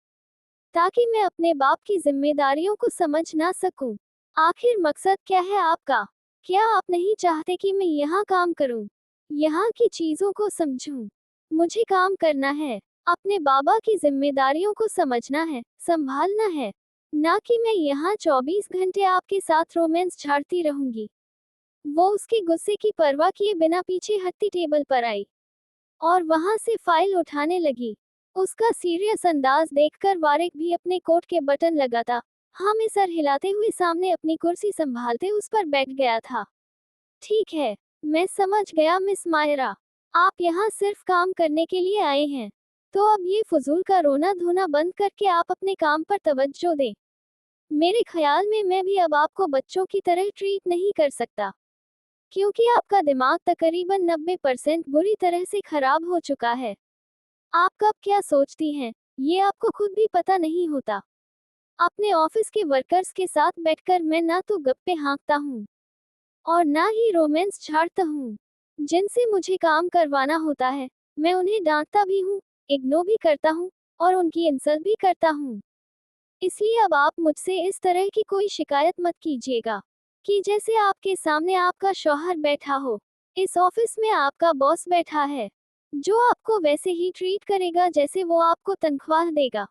ताकि मैं अपने बाप की जिम्मेदारियों को समझ ना सकूं? आखिर मकसद क्या है आपका? क्या आप नहीं चाहते कि मैं यहाँ काम करूं, यहाँ की चीजों को समझूं? मुझे काम करना है, अपने बाबा की जिम्मेदारियों को समझना है, संभालना है, ना कि मैं यहाँ 24 घंटे आपके साथ रोमांस झाड़ती रहूंगी। वो उसके गुस्से की परवाह किए बिना पीछे हटती टेबल पर आई और वहां से फाइल उठाने लगी। उसका सीरियस अंदाज देखकर वारिक भी अपने कोट के बटन लगाता, हाँ में सर हिलाते हुए सामने अपनी कुर्सी संभालते उस पर बैठ गया था। ठीक है, मैं समझ गया मिस मायरा, आप यहाँ सिर्फ काम करने के लिए आए हैं, तो अब ये फजूल का रोना धोना बंद करके आप अपने काम पर तवज्जो दें। मेरे ख्याल में मैं भी अब आपको बच्चों की तरह ट्रीट नहीं कर सकता, क्योंकि आपका दिमाग तकरीबन 90% बुरी तरह से खराब हो चुका है। आप कब क्या सोचती हैं, ये आपको खुद भी पता नहीं होता। अपने ऑफिस के वर्कर्स के साथ बैठकर मैं ना तो गप्पे हाँकता हूँ और ना ही रोमांस झाड़ता हूँ। जिनसे मुझे काम करवाना होता है, मैं उन्हें डांटता भी हूँ, इग्नोर भी करता हूँ और उनकी इंसल्ट भी करता हूँ। इसलिए अब आप मुझसे इस तरह की कोई शिकायत मत कीजिएगा कि जैसे आपके सामने आपका शौहर बैठा हो। इस ऑफिस में आपका बॉस बैठा है, जो आपको वैसे ही ट्रीट करेगा जैसे वो आपको तनख्वाह देगा।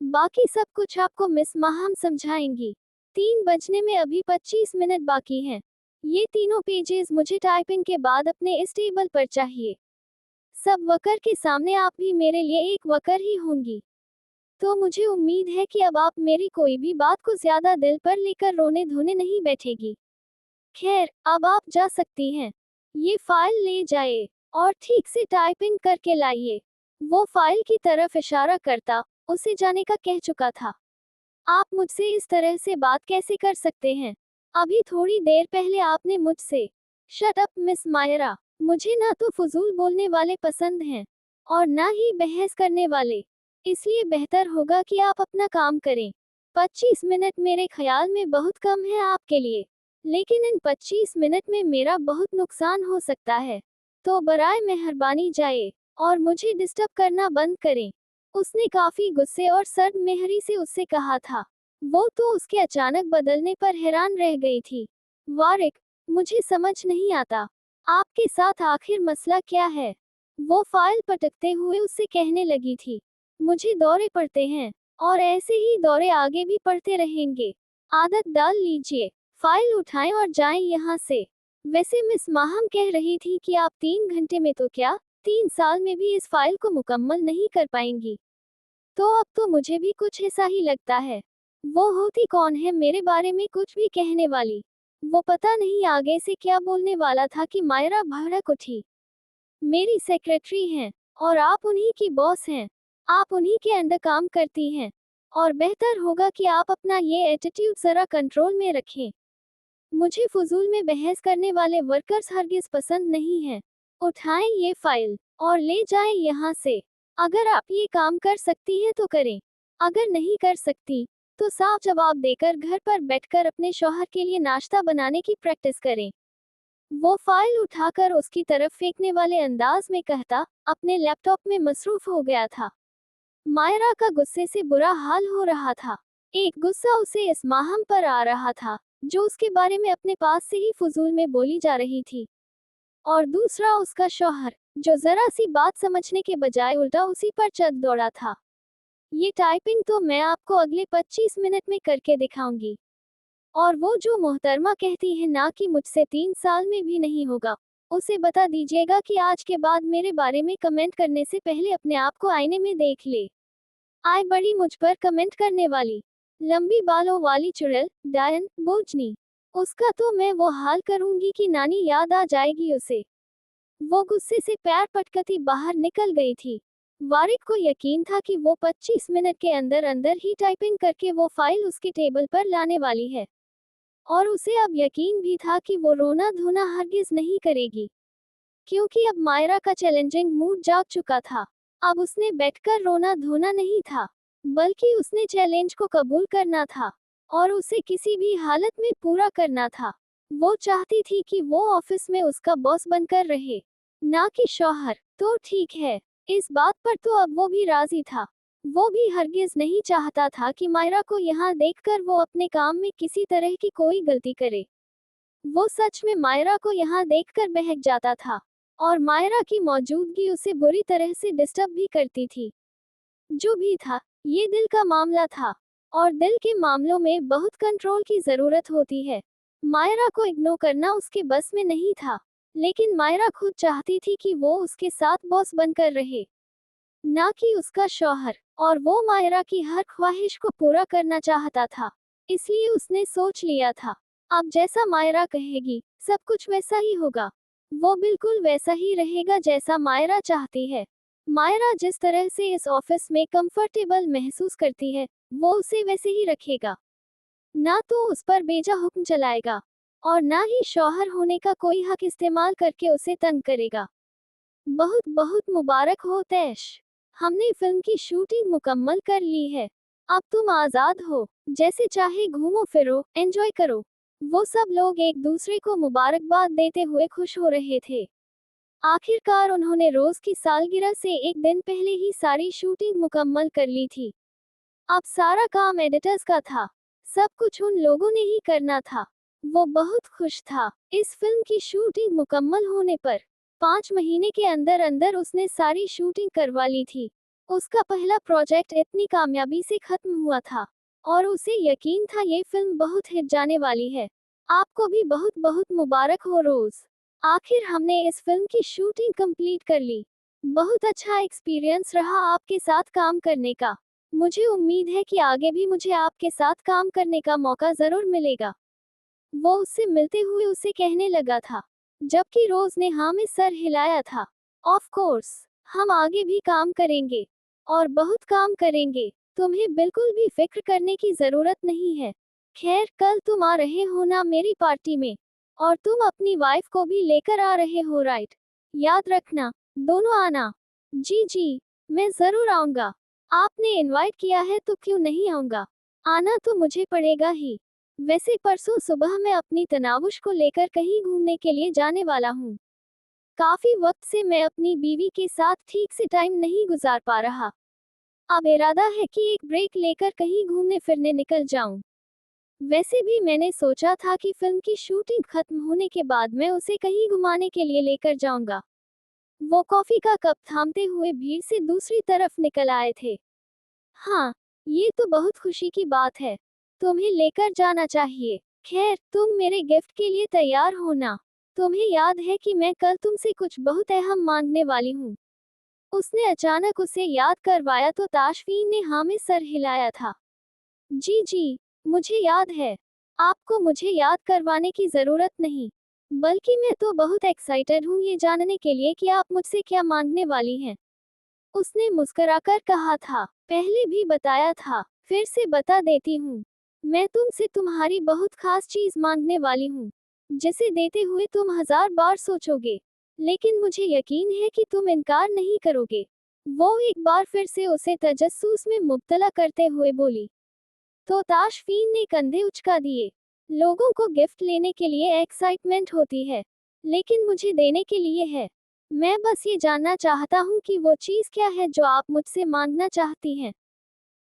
बाकी सब कुछ आपको मिस माहम समझाएंगी। 3 बजने में अभी 25 मिनट बाकी हैं। ये तीनों पेजेस मुझे टाइपिंग के बाद अपने इस टेबल पर चाहिए। सब वकर के सामने आप भी मेरे लिए एक वकर ही होंगी। तो मुझे उम्मीद है कि अब आप मेरी कोई भी बात को ज्यादा दिल पर लेकर रोने धोने नहीं बैठेगी। खैर, अब आप जा सकती हैं। ये फाइल ले जाइए और ठीक से टाइपिंग करके लाइए। वो फाइल की तरफ इशारा करता उसे जाने का कह चुका था। आप मुझसे इस तरह से बात कैसे कर सकते हैं? अभी थोड़ी देर पहले आपने मुझसे, शट अप मिस मायरा, मुझे ना तो फजूल बोलने वाले पसंद हैं और ना ही बहस करने वाले। इसलिए बेहतर होगा कि आप अपना काम करें। 25 मिनट मेरे ख्याल में बहुत कम है आपके लिए, लेकिन इन 25 मिनट में मेरा बहुत नुकसान हो सकता है। तो बराए मेहरबानी जाइए और मुझे डिस्टर्ब करना बंद करें। उसने काफी गुस्से और सर्द मेहरी से उससे कहा था। वो तो उसके अचानक बदलने पर हैरान रह गई थी। वारिक, मुझे समझ नहीं आता, आपके साथ आखिर मसला क्या है? वो फाइल पटकते हुए उससे कहने लगी थी। मुझे दौरे पड़ते हैं और ऐसे ही दौरे आगे भी पड़ते रहेंगे। आदत डाल लीजिए। फाइल उठाएं और जाएं यहाँ से। वैसे मिस माहम कह रही थी कि आप 3 घंटे में तो क्या, 3 साल में भी इस फाइल को मुकम्मल नहीं कर पाएंगी। तो अब तो मुझे भी कुछ ऐसा ही लगता है। वो होती कौन है मेरे बारे में कुछ भी कहने वाली? वो पता नहीं आगे से क्या बोलने वाला था कि मायरा भड़क उठी। मेरी सेक्रेटरी हैं और आप उन्हीं की बॉस हैं। आप उन्हीं के अंडर काम करती हैं और बेहतर होगा कि आप अपना ये एटीट्यूड जरा कंट्रोल में रखें। मुझे फजूल में बहस करने वाले वर्कर्स हरगिज पसंद नहीं हैं। उठाएं ये फाइल और ले जाएं यहाँ से। अगर आप ये काम कर सकती हैं तो करें, अगर नहीं कर सकती तो साफ जवाब देकर घर पर बैठकर अपने शौहर के लिए नाश्ता बनाने की प्रैक्टिस करें। वो फाइल उठाकर उसकी तरफ फेंकने वाले अंदाज में कहता, अपने लैपटॉप में मसरूफ हो गया था। मायरा का गुस्से से बुरा हाल हो रहा था। एक गुस्सा उसे इस माहम पर आ रहा था जो उसके बारे में अपने पास से ही फजूल में बोली जा रही थी, और दूसरा उसका शौहर जो जरा सी बात समझने के बजाय उल्टा उसी पर चढ़ दौड़ा था। ये टाइपिंग तो मैं आपको अगले 25 मिनट में करके दिखाऊंगी। और वो जो मोहतरमा कहती है ना कि मुझसे 3 साल में भी नहीं होगा, उसे बता दीजिएगा कि आज के बाद मेरे बारे में कमेंट करने से पहले अपने आप को आईने में देख ले। आय बड़ी मुझ पर कमेंट करने वाली, लंबी बालों वाली चुड़ैल, डायन, बोझनी। उसका तो मैं वो हाल करूंगी कि नानी याद आ जाएगी उसे। वो गुस्से से पैर पटकती बाहर निकल गई थी। वारिद को यकीन था कि वो 25 मिनट के अंदर अंदर ही टाइपिंग करके वो फाइल उसके टेबल पर लाने वाली है, और उसे अब यकीन भी था कि वो रोना धोना हरगिज नहीं करेगी, क्योंकि अब मायरा का चैलेंजिंग मूड जाग चुका था। अब उसने बैठकर रोना धोना नहीं था, बल्कि उसने चैलेंज को कबूल करना था और उसे किसी भी हालत में पूरा करना था। वो चाहती थी कि वो ऑफिस में उसका बॉस बनकर रहे, ना कि शौहर। तो ठीक है, इस बात पर तो अब वो भी राजी था। वो भी हरगिज नहीं चाहता था कि मायरा को यहाँ देखकर वो अपने काम में किसी तरह की कोई गलती करे। वो सच में मायरा को यहाँ देखकर बहक जाता था, और मायरा की मौजूदगी उसे बुरी तरह से डिस्टर्ब भी करती थी। जो भी था, ये दिल का मामला था, और दिल के मामलों में बहुत कंट्रोल की जरूरत होती है। मायरा को इग्नोर करना उसके बस में नहीं था, लेकिन मायरा खुद चाहती थी कि वो उसके साथ बॉस बनकर रहे, ना कि उसका शौहर, और वो मायरा की हर ख्वाहिश को पूरा करना चाहता था। इसलिए उसने सोच लिया था, अब जैसा मायरा कहेगी सब कुछ वैसा ही होगा। वो बिल्कुल वैसा ही रहेगा जैसा मायरा चाहती है। मायरा जिस तरह से इस ऑफिस में कंफर्टेबल महसूस करती है, वो उसे वैसे ही रखेगा। ना तो उस पर बेजा हुक्म चलाएगा, और ना ही शौहर होने का कोई हक इस्तेमाल करके उसे तंग करेगा। बहुत बहुत मुबारक हो तैश, हमने फिल्म की शूटिंग मुकम्मल कर ली है। अब तुम आजाद हो, जैसे चाहे घूमो फिरो, एंजॉय करो। वो सब लोग एक दूसरे को मुबारकबाद देते हुए खुश हो रहे थे। आखिरकार उन्होंने रोज की सालगिरह से एक दिन पहले ही सारी शूटिंग मुकम्मल कर ली थी। अब सारा काम एडिटर्स का था, सब कुछ उन लोगों ने ही करना था। वो बहुत खुश था। इस फिल्म की शूटिंग मुकम्मल होने पर 5 महीने के अंदर अंदर उसने सारी शूटिंग करवा ली थी। उसका पहला प्रोजेक्ट इतनी कामयाबी से खत्म हुआ था, और उसे यकीन था ये फिल्म बहुत हिट जाने वाली है। आपको भी बहुत बहुत मुबारक हो रोज। आखिर हमने इस फिल्म की शूटिंग कंप्लीट कर ली। बहुत अच्छा एक्सपीरियंस रहा आपके साथ काम करने का। मुझे उम्मीद है कि आगे भी मुझे आपके साथ काम करने का मौका जरूर मिलेगा। वो उससे मिलते हुए उसे कहने लगा था, जबकि रोज ने हाँ में सर हिलाया था। ऑफ कोर्स, हम आगे भी काम करेंगे, और बहुत काम करेंगे। तुम्हें बिल्कुल भी फिक्र करने की जरूरत नहीं है। खैर, कल तुम आ रहे हो ना मेरी पार्टी में, और तुम अपनी वाइफ को भी लेकर आ रहे हो, राइट? याद रखना, दोनों आना। जी जी, मैं जरूर आऊंगा। आपने इनवाइट किया है तो क्यों नहीं आऊंगा, आना तो मुझे पड़ेगा ही। वैसे परसों सुबह मैं अपनी तनावुश को लेकर कहीं घूमने के लिए जाने वाला हूँ। काफी वक्त से मैं अपनी बीवी के साथ ठीक से टाइम नहीं गुजार पा रहा। अब इरादा है कि एक ब्रेक लेकर कहीं घूमने फिरने निकल जाऊं। वैसे भी मैंने सोचा था कि फिल्म की शूटिंग खत्म होने के बाद मैं उसे कहीं घुमाने के लिए लेकर जाऊंगा। वो कॉफी का कप थामते हुए भीड़ से दूसरी तरफ निकल आए थे। हाँ, ये तो बहुत खुशी की बात है। तुम्हें लेकर जाना चाहिए। खैर, तुम मेरे गिफ्ट के लिए तैयार हो ना? तुम्हें याद है कि मैं कल तुमसे कुछ बहुत अहम मांगने वाली हूँ। उसने अचानक उसे याद करवाया तो ताशफीन ने हाँ में सर हिलाया था। जी जी, मुझे याद है। आपको मुझे याद करवाने की जरूरत नहीं, बल्कि मैं तो बहुत एक्साइटेड हूँ ये जानने के लिए कि आप मुझसे क्या मांगने वाली हैं। उसने मुस्कुराकर कहा था, पहले भी बताया था, फिर से बता देती हूँ। मैं तुमसे तुम्हारी बहुत खास चीज मांगने वाली हूँ, जिसे देते हुए तुम 1000 बार सोचोगे, लेकिन मुझे यकीन है कि तुम इनकार नहीं करोगे। वो एक बार फिर से उसे तजस्सुस में मुब्तला करते हुए बोली। तो ताशफीन ने कंधे उचका दिए। लोगों को गिफ्ट लेने के लिए एक्साइटमेंट होती है, लेकिन मुझे देने के लिए है। मैं बस ये जानना चाहता हूँ कि वो चीज़ क्या है जो आप मुझसे मांगना चाहती हैं।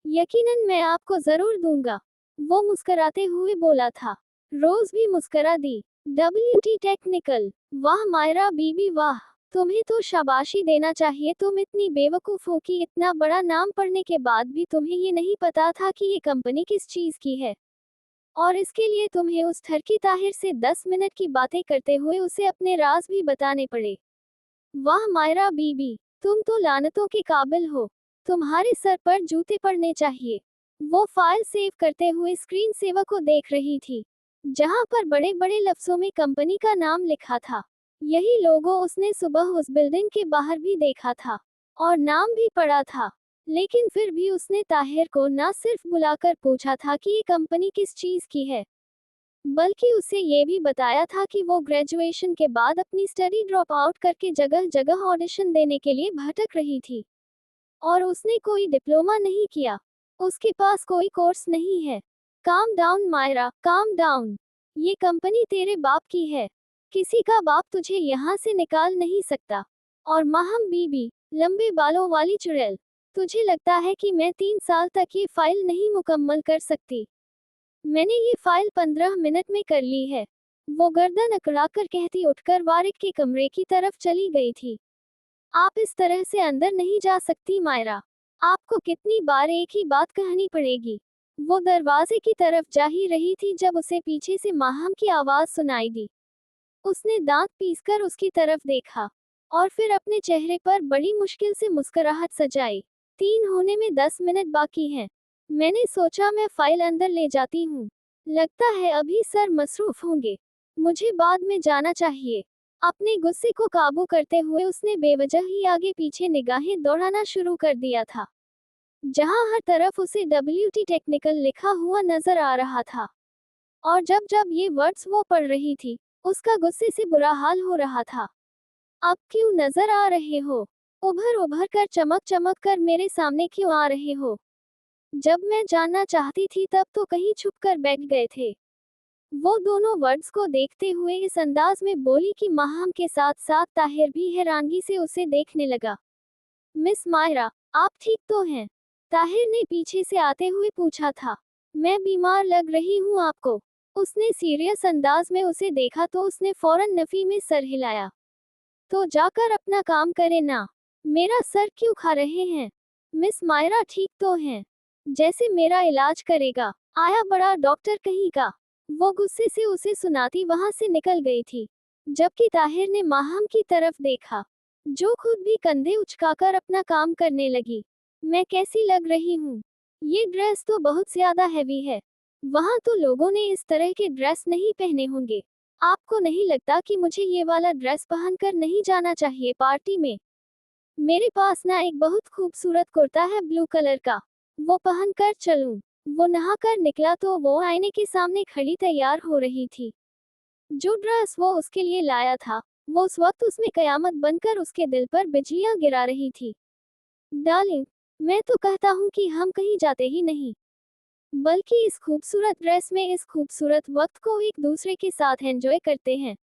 यकीनन मैं आपको ज़रूर दूंगा, वो मुस्कुराते हुए बोला था। रोज भी मुस्कुरा दी। WT टेक्निकल, वाह मायरा बीबी वाह, तुम्हें तो शाबाशी देना चाहिए। तुम इतनी बेवकूफ़ हो कि इतना बड़ा नाम पढ़ने के बाद भी तुम्हें ये नहीं पता था कि ये कंपनी किस चीज़ की है, और इसके लिए तुम्हें उस ठरकी ताहिर से 10 मिनट की बातें करते हुए उसे अपने राज भी बताने पड़े। वाह मायरा बीबी, तुम तो लानतों के काबिल हो। तुम्हारे सर पर जूते पड़ने चाहिए। वो फाइल सेव करते हुए स्क्रीन सेवर को देख रही थी, जहां पर बड़े बड़े लफ्जों में कंपनी का नाम लिखा था। यही लोगो उसने सुबह उस बिल्डिंग के बाहर भी देखा था, और नाम भी पढ़ा था। लेकिन फिर भी उसने ताहिर को न सिर्फ बुलाकर पूछा था कि ये कंपनी किस चीज की है, बल्कि उसे ये भी बताया था कि वो ग्रेजुएशन के बाद अपनी स्टडी ड्रॉप आउट करके जगह जगह ऑडिशन देने के लिए भटक रही थी। और उसने कोई डिप्लोमा नहीं किया, उसके पास कोई कोर्स नहीं है। Calm down Myra, calm down. ये कंपनी तेरे बाप की है, किसी का बाप तुझे यहाँ से निकाल नहीं सकता। और माहम बीबी, लंबे बालों वाली चुड़ैल, तुझे लगता है कि मैं 3 साल तक ये फाइल नहीं मुकम्मल कर सकती? मैंने ये फाइल 15 मिनट में कर ली है। वो गर्दन अकड़ाकर कहती उठकर वारिक के कमरे की तरफ चली गई थी। आप इस तरह से अंदर नहीं जा सकती मायरा। आपको कितनी बार एक ही बात कहनी पड़ेगी। वो दरवाजे की तरफ जा ही रही थी जब उसे पीछे से माहम की आवाज सुनाई दी। उसने दांत पीसकर उसकी तरफ देखा, और फिर अपने चेहरे पर बड़ी मुश्किल से मुस्कुराहट सजाई। 3 होने में 10 मिनट बाकी हैं। मैंने सोचा मैं फाइल अंदर ले जाती हूँ। लगता है अभी सर मसरूफ होंगे। मुझे बाद में जाना चाहिए। अपने गुस्से को काबू करते हुए उसने बेवजह ही आगे पीछे निगाहें दौड़ाना शुरू कर दिया था, जहां हर तरफ उसे WT टेक्निकल लिखा हुआ नजर आ रहा था। और जब जब ये वर्ड्स वो पढ़ रही थी, उसका गुस्से से बुरा हाल हो रहा था। अब क्यों नजर आ रहे हो? उभर उभर कर चमक चमक कर मेरे सामने क्यों आ रहे हो? जब मैं जानना चाहती थी तब तो कहीं छुप कर बैठ गए थे। वो दोनों वर्ड्स को देखते हुए इस अंदाज में बोली कि माहम के साथ साथ ताहिर भी हैरानगी से उसे देखने लगा। मिस मायरा, आप ठीक तो हैं? ताहिर ने पीछे से आते हुए पूछा था। मैं बीमार लग रही हूँ आपको। उसने सीरियस अंदाज में उसे देखा तो उसने फौरन नफी में सर हिलाया। तो जाकर अपना काम करे ना। मेरा सर क्यों खा रहे हैं? मिस मायरा ठीक तो हैं? जैसे मेरा इलाज करेगा, आया बड़ा डॉक्टर कहीं का। वो गुस्से से उसे सुनाती वहां से निकल गई थी, जबकि ताहिर ने माहम की तरफ देखा, जो खुद भी कंधे उचकाकर अपना काम करने लगी। मैं कैसी लग रही हूँ? ये ड्रेस तो बहुत ज्यादा हैवी है। वहां तो लोगों ने इस तरह के ड्रेस नहीं पहने होंगे। आपको नहीं लगता कि मुझे ये वाला ड्रेस पहनकर नहीं जाना चाहिए पार्टी में? मेरे पास ना एक बहुत खूबसूरत कुर्ता है ब्लू कलर का, वो पहनकर चलूं? वो नहाकर निकला तो वो आईने के सामने खड़ी तैयार हो रही थी। जो ड्रेस वो उसके लिए लाया था, वो उस वक्त उसमें कयामत बनकर उसके दिल पर बिजलियां गिरा रही थी। डार्लिंग, मैं तो कहता हूँ कि हम कहीं जाते ही नहीं, बल्कि इस खूबसूरत ड्रेस में इस खूबसूरत वक्त को एक दूसरे के साथ एंजॉय करते हैं।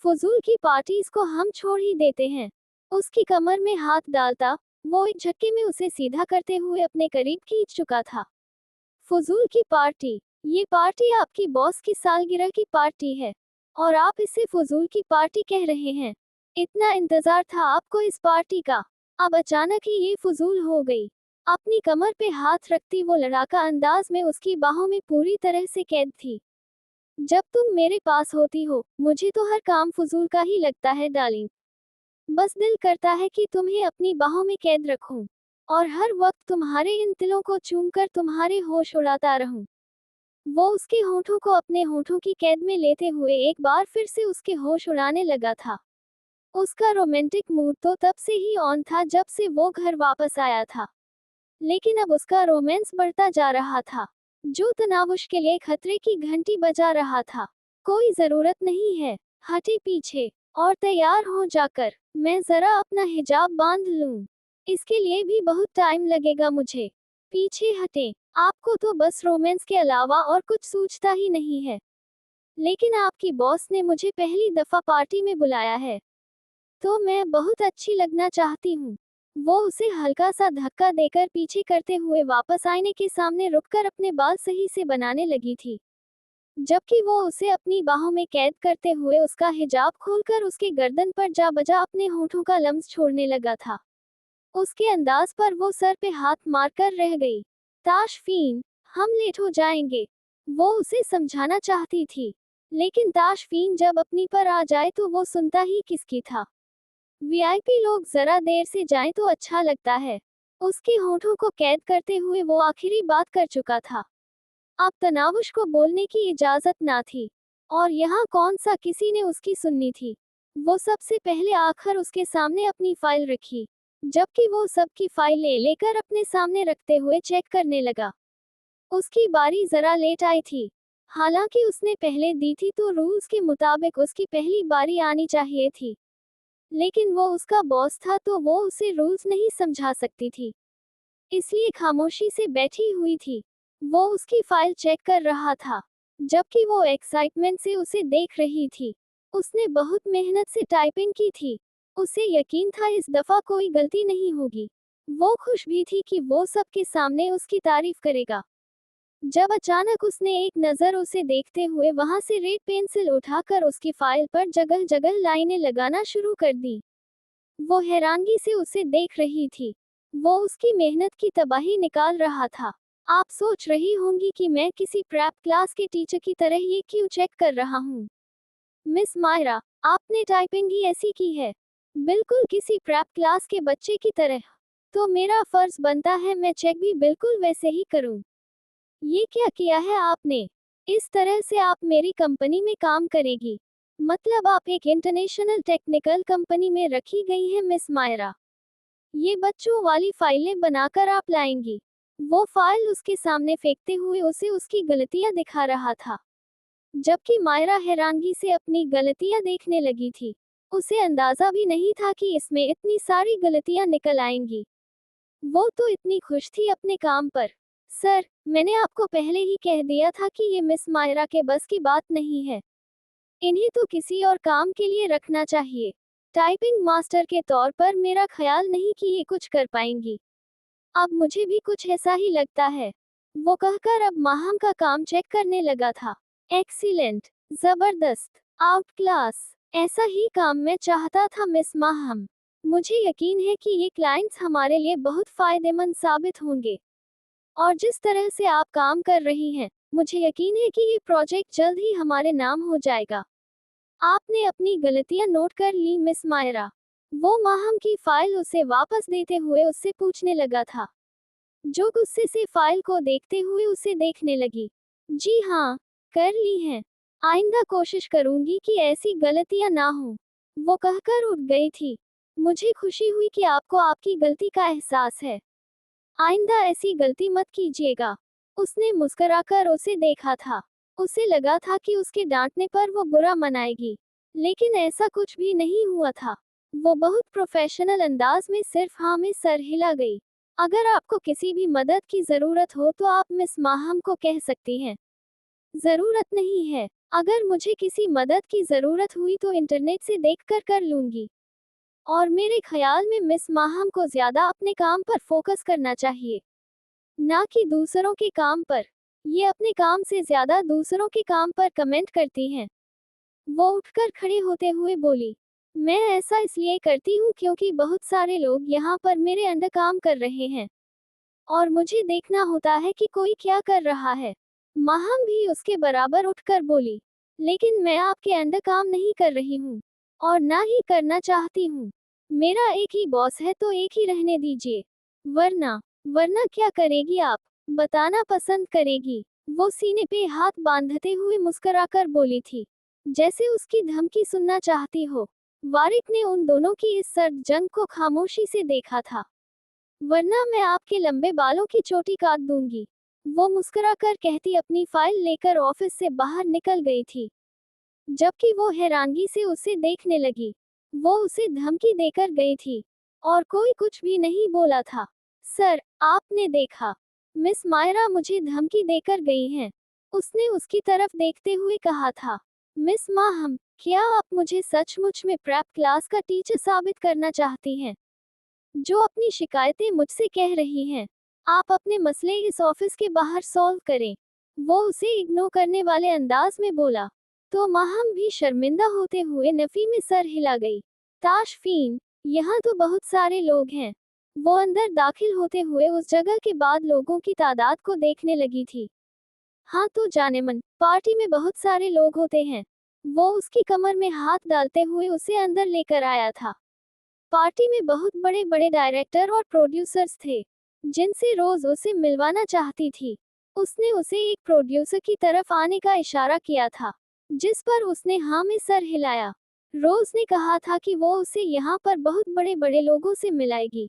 फजूल की पार्टीज को हम छोड़ ही देते हैं। उसकी कमर में हाथ डालता, वो एक झटके में उसे सीधा करते हुए अपने करीब खींच चुका था। फजूल की पार्टी? ये पार्टी आपकी बॉस की सालगिरह की पार्टी है, और आप इसे फजूल की पार्टी कह रहे हैं? इतना इंतजार था आपको इस पार्टी का, अब अचानक ही ये फजूल हो गई। अपनी कमर पे हाथ रखती वो लड़ाका अंदाज में उसकी बाहों में पूरी तरह से कैद थी। जब तुम मेरे पास होती हो, मुझे तो हर काम फजूल का ही लगता है डार्लिंग। बस दिल करता है कि तुम्हें अपनी बाहों में कैद रखूं और हर वक्त तुम्हारे इन तिलों को चूमकर तुम्हारे होश उड़ाता रहूं। वो उसके होठों को अपने होठों की कैद में लेते हुए एक बार फिर से उसके होश उड़ाने लगा था। उसका रोमांटिक मूड तो तब से ही ऑन था जब से वो घर वापस आया था, लेकिन अब उसका रोमांस बढ़ता जा रहा था, जो तनाव उसके लिए खतरे की घंटी बजा रहा था। कोई जरूरत नहीं है, हटे पीछे और तैयार हो जाकर, मैं जरा अपना हिजाब बांध लूं। इसके लिए भी बहुत टाइम लगेगा मुझे। पीछे हटे, आपको तो बस रोमांस के अलावा और कुछ सूझता ही नहीं है। लेकिन आपकी बॉस ने मुझे पहली दफा पार्टी में बुलाया है, तो मैं बहुत अच्छी लगना चाहती हूँ। वो उसे हल्का सा धक्का देकर पीछे करते हुए वापस आईने के सामने रुककर अपने बाल सही से बनाने लगी थी, जबकि वो उसे अपनी बाहों में कैद करते हुए उसका हिजाब खोलकर उसके गर्दन पर जा बजा अपने होठों का लम्स छोड़ने लगा था। उसके अंदाज पर वो सर पे हाथ मारकर रह गई। ताशफीन, हम लेट हो जाएंगे, वो उसे समझाना चाहती थी, लेकिन ताशफीन जब अपनी पर आ जाए तो वो सुनता ही किसकी था। वीआईपी लोग जरा देर से जाएं तो अच्छा लगता है। उसके होठों को कैद करते हुए वो आखिरी बात कर चुका था। अब तनावुश को बोलने की इजाजत ना थी, और यहाँ कौन सा किसी ने उसकी सुननी थी। वो सबसे पहले आकर उसके सामने अपनी फाइल रखी, जबकि वो सबकी फाइल ले लेकर अपने सामने रखते हुए चेक करने लगा। उसकी बारी जरा लेट आई थी। हालांकि उसने पहले दी थी तो रूल्स के मुताबिक उसकी पहली बारी आनी चाहिए थी, लेकिन वो उसका बॉस था तो वो उसे रूल्स नहीं समझा सकती थी, इसलिए खामोशी से बैठी हुई थी। वो उसकी फाइल चेक कर रहा था, जबकि वो एक्साइटमेंट से उसे देख रही थी। उसने बहुत मेहनत से टाइपिंग की थी। उसे यकीन था इस दफा कोई गलती नहीं होगी। वो खुश भी थी कि वो सबके सामने उसकी तारीफ करेगा। जब अचानक उसने एक नज़र उसे देखते हुए वहां से रेड पेंसिल उठाकर उसकी फाइल पर जगह जगह लाइनें लगाना शुरू कर दी। वो हैरानगी से उसे देख रही थी। वो उसकी मेहनत की तबाही निकाल रहा था। आप सोच रही होंगी कि मैं किसी प्रेप क्लास के टीचर की तरह ये क्यों चेक कर रहा हूँ। मिस मायरा, आपने टाइपिंग ही ऐसी की है, बिल्कुल किसी प्रेप क्लास के बच्चे की तरह। तो मेरा फर्ज बनता है मैं चेक भी बिल्कुल वैसे ही करूँ। ये क्या किया है आपने? इस तरह से आप मेरी कंपनी में काम करेगी? मतलब आप एक इंटरनेशनल टेक्निकल कंपनी में रखी गई हैं मिस मायरा। ये बच्चों वाली फाइलें बनाकर आप लाएंगी? वो फाइल उसके सामने फेंकते हुए उसे उसकी गलतियां दिखा रहा था, जबकि मायरा हैरानगी से अपनी गलतियां देखने लगी थी। उसे अंदाजा भी नहीं था कि इसमें इतनी सारी गलतियां निकल आएंगी। वो तो इतनी खुश थी अपने काम पर। सर, मैंने आपको पहले ही कह दिया था कि ये मिस मायरा के बस की बात नहीं है। इन्हें तो किसी और काम के लिए रखना चाहिए। टाइपिंग मास्टर के तौर पर मेरा ख्याल नहीं कि ये कुछ कर पाएंगी। अब मुझे भी कुछ ऐसा ही लगता है। वो कहकर अब माहम का काम चेक करने लगा था। एक्सीलेंट, जबरदस्त, आउट क्लास, ऐसा ही काम मैं चाहता था मिस माहम। मुझे यकीन है कि ये क्लाइंट्स हमारे लिए बहुत फायदेमंद साबित होंगे। और जिस तरह से आप काम कर रही हैं, मुझे यकीन है कि ये प्रोजेक्ट जल्द ही हमारे नाम हो जाएगा। आपने अपनी गलतियां नोट कर ली मिस मायरा। वो माहम की फाइल उसे वापस देते हुए उससे पूछने लगा था, जो गुस्से से फाइल को देखते हुए उसे देखने लगी। जी हाँ, कर ली हैं। आइंदा कोशिश करूंगी कि ऐसी गलतियां ना हो। वो कहकर उठ गई थी। मुझे खुशी हुई कि आपको आपकी गलती का एहसास है। आइंदा ऐसी गलती मत कीजिएगा। उसने मुस्कुराकर उसे देखा था। उसे लगा था कि उसके डांटने पर वो बुरा मनाएगी, लेकिन ऐसा कुछ भी नहीं हुआ था। वो बहुत प्रोफेशनल अंदाज में सिर्फ हाँ में सर हिला गई। अगर आपको किसी भी मदद की जरूरत हो तो आप मिस माहम को कह सकती हैं। जरूरत नहीं है। अगर मुझे किसी मदद की जरूरत हुई तो इंटरनेट से देखकर कर लूंगी। और मेरे ख्याल में मिस माहम को ज्यादा अपने काम पर फोकस करना चाहिए, ना कि दूसरों के काम पर। ये अपने काम से ज्यादा दूसरों के काम पर कमेंट करती हैं। वो उठकर खड़े होते हुए बोली, मैं ऐसा इसलिए करती हूँ क्योंकि बहुत सारे लोग यहाँ पर मेरे अंडर काम कर रहे हैं, और मुझे देखना होता है कि कोई क्या कर रहा है। माहम भी उसके बराबर उठकर बोली, लेकिन मैं आपके अंडर काम नहीं कर रही हूँ, और ना ही करना चाहती हूँ। मेरा एक ही बॉस है तो एक ही रहने दीजिए। वरना वरना क्या करेगी आप? बताना पसंद करेगी? वो सीने पे हाथ बांधते हुए मुस्कुराकर बोली थी, जैसे उसकी धमकी सुनना चाहती हो। वारिक ने उन दोनों की इस सर्द जंग को खामोशी से देखा था। वरना मैं आपके लंबे बालों की चोटी काट दूंगी। वो मुस्कुराकर कहती अपनी फाइल लेकर ऑफिस से बाहर निकल गई थी, जबकि वो हैरानगी से उसे देखने लगी। वो उसे धमकी देकर गई थी और कोई कुछ भी नहीं बोला था। सर, आपने देखा, मिस मायरा मुझे धमकी देकर गई हैं। उसने उसकी तरफ देखते हुए कहा था। मिस माहम, क्या आप मुझे सचमुच में प्रेप क्लास का टीचर साबित करना चाहती हैं? जो अपनी शिकायतें मुझसे कह रही हैं, आप अपने मसले इस ऑफिस के बाहर सॉल्व करें। वो उसे इग्नोर करने वाले अंदाज में बोला। तो माहम भी शर्मिंदा होते हुए नफी में सर हिला गई। ताशफीन, यहाँ तो बहुत सारे लोग हैं। वो अंदर दाखिल होते हुए उस जगह के बाद लोगों की तादाद को देखने लगी थी। हाँ तो जानेमन, पार्टी में बहुत सारे लोग होते हैं। वो उसकी कमर में हाथ डालते हुए उसे अंदर लेकर आया था। पार्टी में बहुत बड़े बड़े डायरेक्टर और प्रोड्यूसर्स थे, जिनसे रोज उसे मिलवाना चाहती थी। उसने उसे एक प्रोड्यूसर की तरफ आने का इशारा किया था, जिस पर उसने हाँ में सर हिलाया। रोज ने कहा था कि वो उसे यहाँ पर बहुत बड़े बड़े लोगों से मिलाएगी,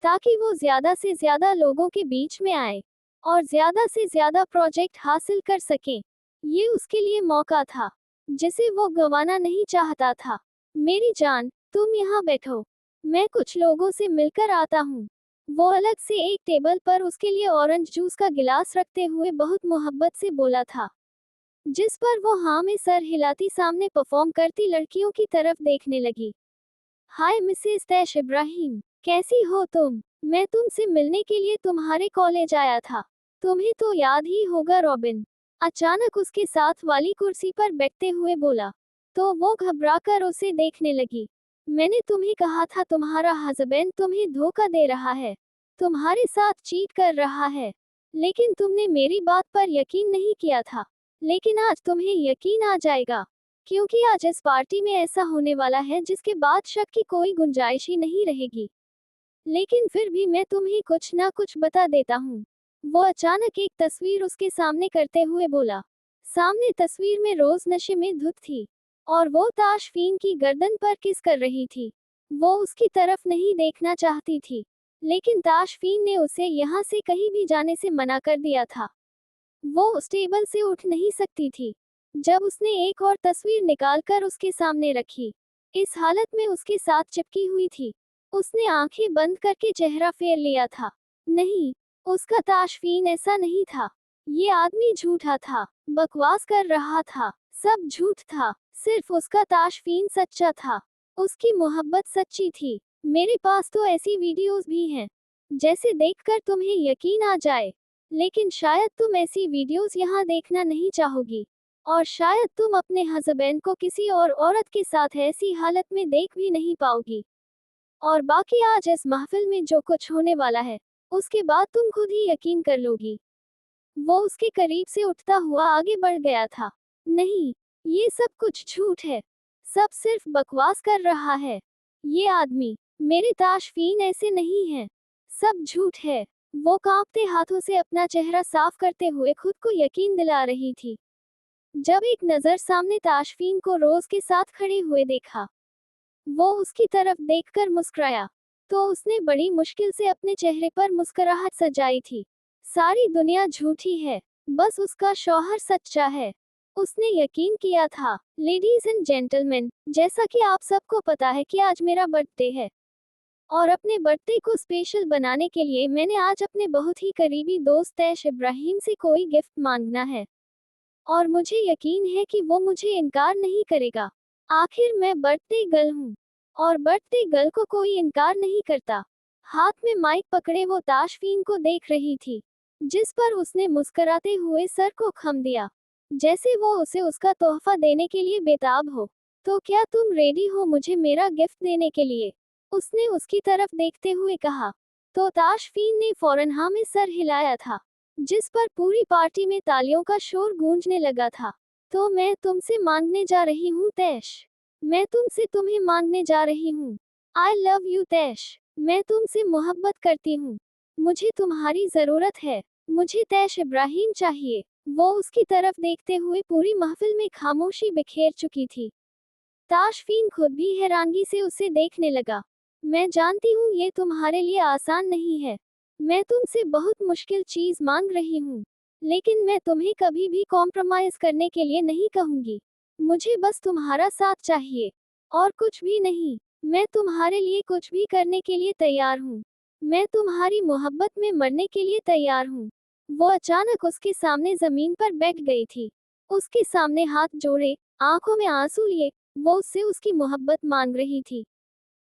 ताकि वो ज्यादा से ज्यादा लोगों के बीच में आए और ज्यादा से ज्यादा प्रोजेक्ट हासिल कर सके। ये उसके लिए मौका था, जिसे वो गंवाना नहीं चाहता था। मेरी जान, तुम यहाँ बैठो, मैं कुछ लोगों से मिलकर आता हूँ। वो अलग से एक टेबल पर उसके लिए ऑरेंज जूस का गिलास रखते हुए बहुत मोहब्बत से बोला था, जिस पर वो हाँ में सर हिलाती सामने परफॉर्म करती लड़कियों की तरफ देखने लगी। हाय मिसेस तैश इब्राहिम, कैसी हो तुम? मैं तुमसे मिलने के लिए तुम्हारे कॉलेज आया था। तुम्हें तो याद ही होगा रॉबिन। अचानक उसके साथ वाली कुर्सी पर बैठते हुए बोला। तो वो घबराकर उसे देखने लगी। मैंने तुम्हें कहा था तुम्हारा हस्बैंड तुम्हें धोखा दे रहा है, तुम्हारे साथ चीट कर रहा है। लेकिन तुमने मेरी बात पर यकीन नहीं किया था। लेकिन आज तुम्हें यकीन आ जाएगा, क्योंकि आज इस पार्टी में ऐसा होने वाला है जिसके बाद शक की कोई गुंजाइश ही नहीं रहेगी। लेकिन फिर भी मैं तुम्हें कुछ ना कुछ बता देता हूँ। वो अचानक एक तस्वीर उसके सामने करते हुए बोला। सामने तस्वीर में रोज नशे में धुत थी और वो ताशफीन की गर्दन पर किस कर रही थी। वो उसकी तरफ नहीं देखना चाहती थी, लेकिन ताशफीन ने उसे यहाँ से कहीं भी जाने से मना कर दिया था। वो उस टेबल से उठ नहीं सकती थी। जब उसने एक और तस्वीर निकालकर उसके सामने रखी, इस हालत में उसके साथ चिपकी हुई थी, उसने आंखें बंद करके चेहरा फेर लिया था। नहीं, उसका ताशफीन ऐसा नहीं था। ये आदमी झूठा था, बकवास कर रहा था, सब झूठ था। सिर्फ उसका ताशफीन सच्चा था। उसकी मोहब्बत सच्ची थी। मेरे पास तो ऐसी वीडियोस भी हैं, जैसे देखकर तुम्हें यकीन आ जाए। लेकिन शायद तुम ऐसी वीडियोस यहाँ देखना नहीं चाहोगी, और शायद तुम अपने हस्बैंड को किसी और औरत के साथ ऐसी हालत में देख भी नहीं पाओगी। और बाकी आज इस महफिल में जो कुछ होने वाला है, उसके बाद तुम खुद ही यकीन कर लोगी। वो उसके करीब से उठता हुआ आगे बढ़ गया था। नहीं, ये सब कुछ झूठ है, सब सिर्फ बकवास कर रहा है। ये आदमी, मेरे ताशफीन ऐसे नहीं है, सब झूठ है। वो कांपते हाथों से अपना चेहरा साफ करते हुए खुद को यकीन दिला रही थी। जब एक नजर सामने ताशफीन को रोज के साथ खड़े हुए देखा, वो उसकी तरफ देखकर मुस्कुराया। तो उसने बड़ी मुश्किल से अपने चेहरे पर मुस्कुराहट सजाई थी। सारी दुनिया झूठी है, बस उसका शौहर सच्चा है। उसने यकीन किया था। लेडीज एंड जेंटलमैन, जैसा कि आप सबको पता है कि आज मेरा बर्थडे है, और अपने बर्थडे को स्पेशल बनाने के लिए मैंने आज अपने बहुत ही करीबी दोस्त तैश इब्राहिम से कोई गिफ्ट मांगना है। और मुझे यकीन है कि वो मुझे इनकार नहीं करेगा। आखिर मैं बर्थडे गर्ल हूँ, और बर्थडे गर्ल को कोई इनकार नहीं करता। हाथ में माइक पकड़े वो ताशफीन को देख रही थी, जिस पर उसने मुस्कुराते हुए सर को खम दिया, जैसे वो उसे उसका तोहफा देने के लिए बेताब हो। तो क्या तुम रेडी हो मुझे मेरा गिफ्ट देने के लिए? उसने उसकी तरफ देखते हुए कहा। तो ताशफीन ने फौरन हाँ में सर हिलाया था, जिस पर पूरी पार्टी में तालियों का शोर गूंजने लगा था। तो मैं तुमसे मांगने जा रही हूँ तैश, मैं तुमसे तुम्हें मांगने जा रही हूँ। I love you Taish. मैं तुमसे मोहब्बत करती हूँ। मुझे तुम्हारी जरूरत है। मुझे तैश इब्राहिम चाहिए। वो उसकी तरफ देखते हुए पूरी महफिल में खामोशी बिखेर चुकी थी। ताशफीन खुद भी हैरानगी से उसे देखने लगा। मैं जानती हूँ ये तुम्हारे लिए आसान नहीं है। मैं तुमसे बहुत मुश्किल चीज मांग रही हूँ। लेकिन मैं तुम्हें कभी भी कॉम्प्रोमाइज करने के लिए नहीं कहूंगी। मुझे बस तुम्हारा साथ चाहिए और कुछ भी नहीं। मैं तुम्हारे लिए कुछ भी करने के लिए तैयार हूँ। मैं तुम्हारी मोहब्बत में मरने के लिए तैयार हूँ। वो अचानक उसके सामने जमीन पर बैठ गई थी। उसके सामने हाथ जोड़े, आंखों में आंसू लिए, वो उससे उसकी मोहब्बत मांग रही थी।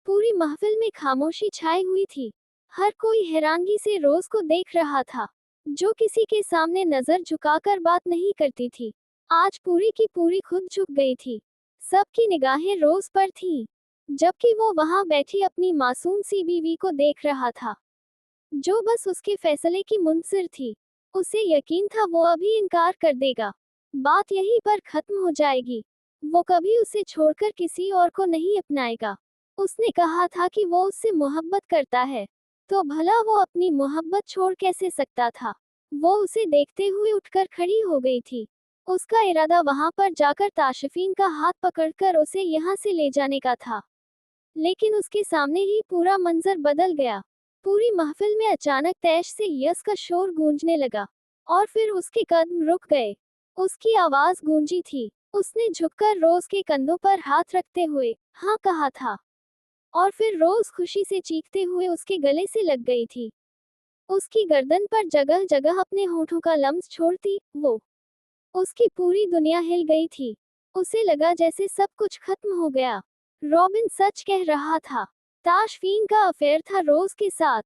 पूरी महफिल में खामोशी छाई हुई थी। हर कोई हैरानगी से रोज को देख रहा था, जो किसी के सामने नजर झुकाकर बात नहीं करती थी। आज पूरी की पूरी खुद झुक गई थी। सबकी निगाहें रोज पर थीं, जबकि वो वहां बैठी अपनी मासूम सी बीवी को देख रहा था, जो बस उसके फैसले की मुंतजिर थी। उसे यकीन था वो अभी इनकार कर देगा, बात यहीं पर खत्म हो जाएगी। वो कभी उसे छोड़कर किसी और को नहीं अपनाएगा। उसने कहा था कि वो उससे मोहब्बत करता है, तो भला वो अपनी मोहब्बत छोड़ कैसे सकता था। वो उसे देखते हुए उठकर खड़ी हो गई थी। उसका इरादा वहां पर जाकर ताशफीन का हाथ पकड़कर उसे यहाँ से ले जाने का था। लेकिन उसके सामने ही पूरा मंजर बदल गया। पूरी महफिल में अचानक तैश से यस का शोर गूंजने लगा, और फिर उसके कदम रुक गए। उसकी आवाज गूंजी थी। उसने झुककर रोज के कंधों पर हाथ रखते हुए हाँ कहा था, और फिर रोज खुशी से चीखते हुए उसके गले से लग गई थी। उसकी गर्दन पर जगह जगह अपने होठों का लम्स छोड़ती वो। उसकी पूरी दुनिया हिल गई थी। उसे लगा जैसे सब कुछ खत्म हो गया। रॉबिन सच कह रहा था। ताशफीन का अफेयर था रोज के साथ।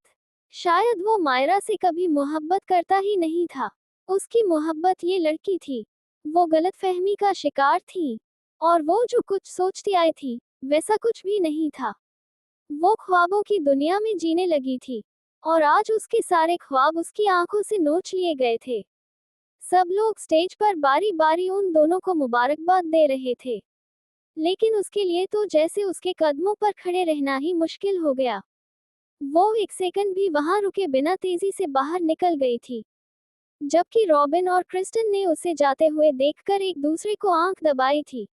शायद वो मायरा से कभी मोहब्बत करता ही नहीं था। उसकी मोहब्बत ये लड़की थी। वो गलतफहमी का शिकार थी, और वो जो कुछ सोचती आई थी, वैसा कुछ भी नहीं था। वो ख्वाबों की दुनिया में जीने लगी थी, और आज उसके सारे ख्वाब उसकी आंखों से नोच लिए गए थे। सब लोग स्टेज पर बारी बारी उन दोनों को मुबारकबाद दे रहे थे, लेकिन उसके लिए तो जैसे उसके कदमों पर खड़े रहना ही मुश्किल हो गया। वो एक सेकंड भी वहां रुके बिना तेजी से बाहर निकल गई थी, जबकि रॉबिन और क्रिस्टन ने उसे जाते हुए देखकर एक दूसरे को आंख दबाई थी।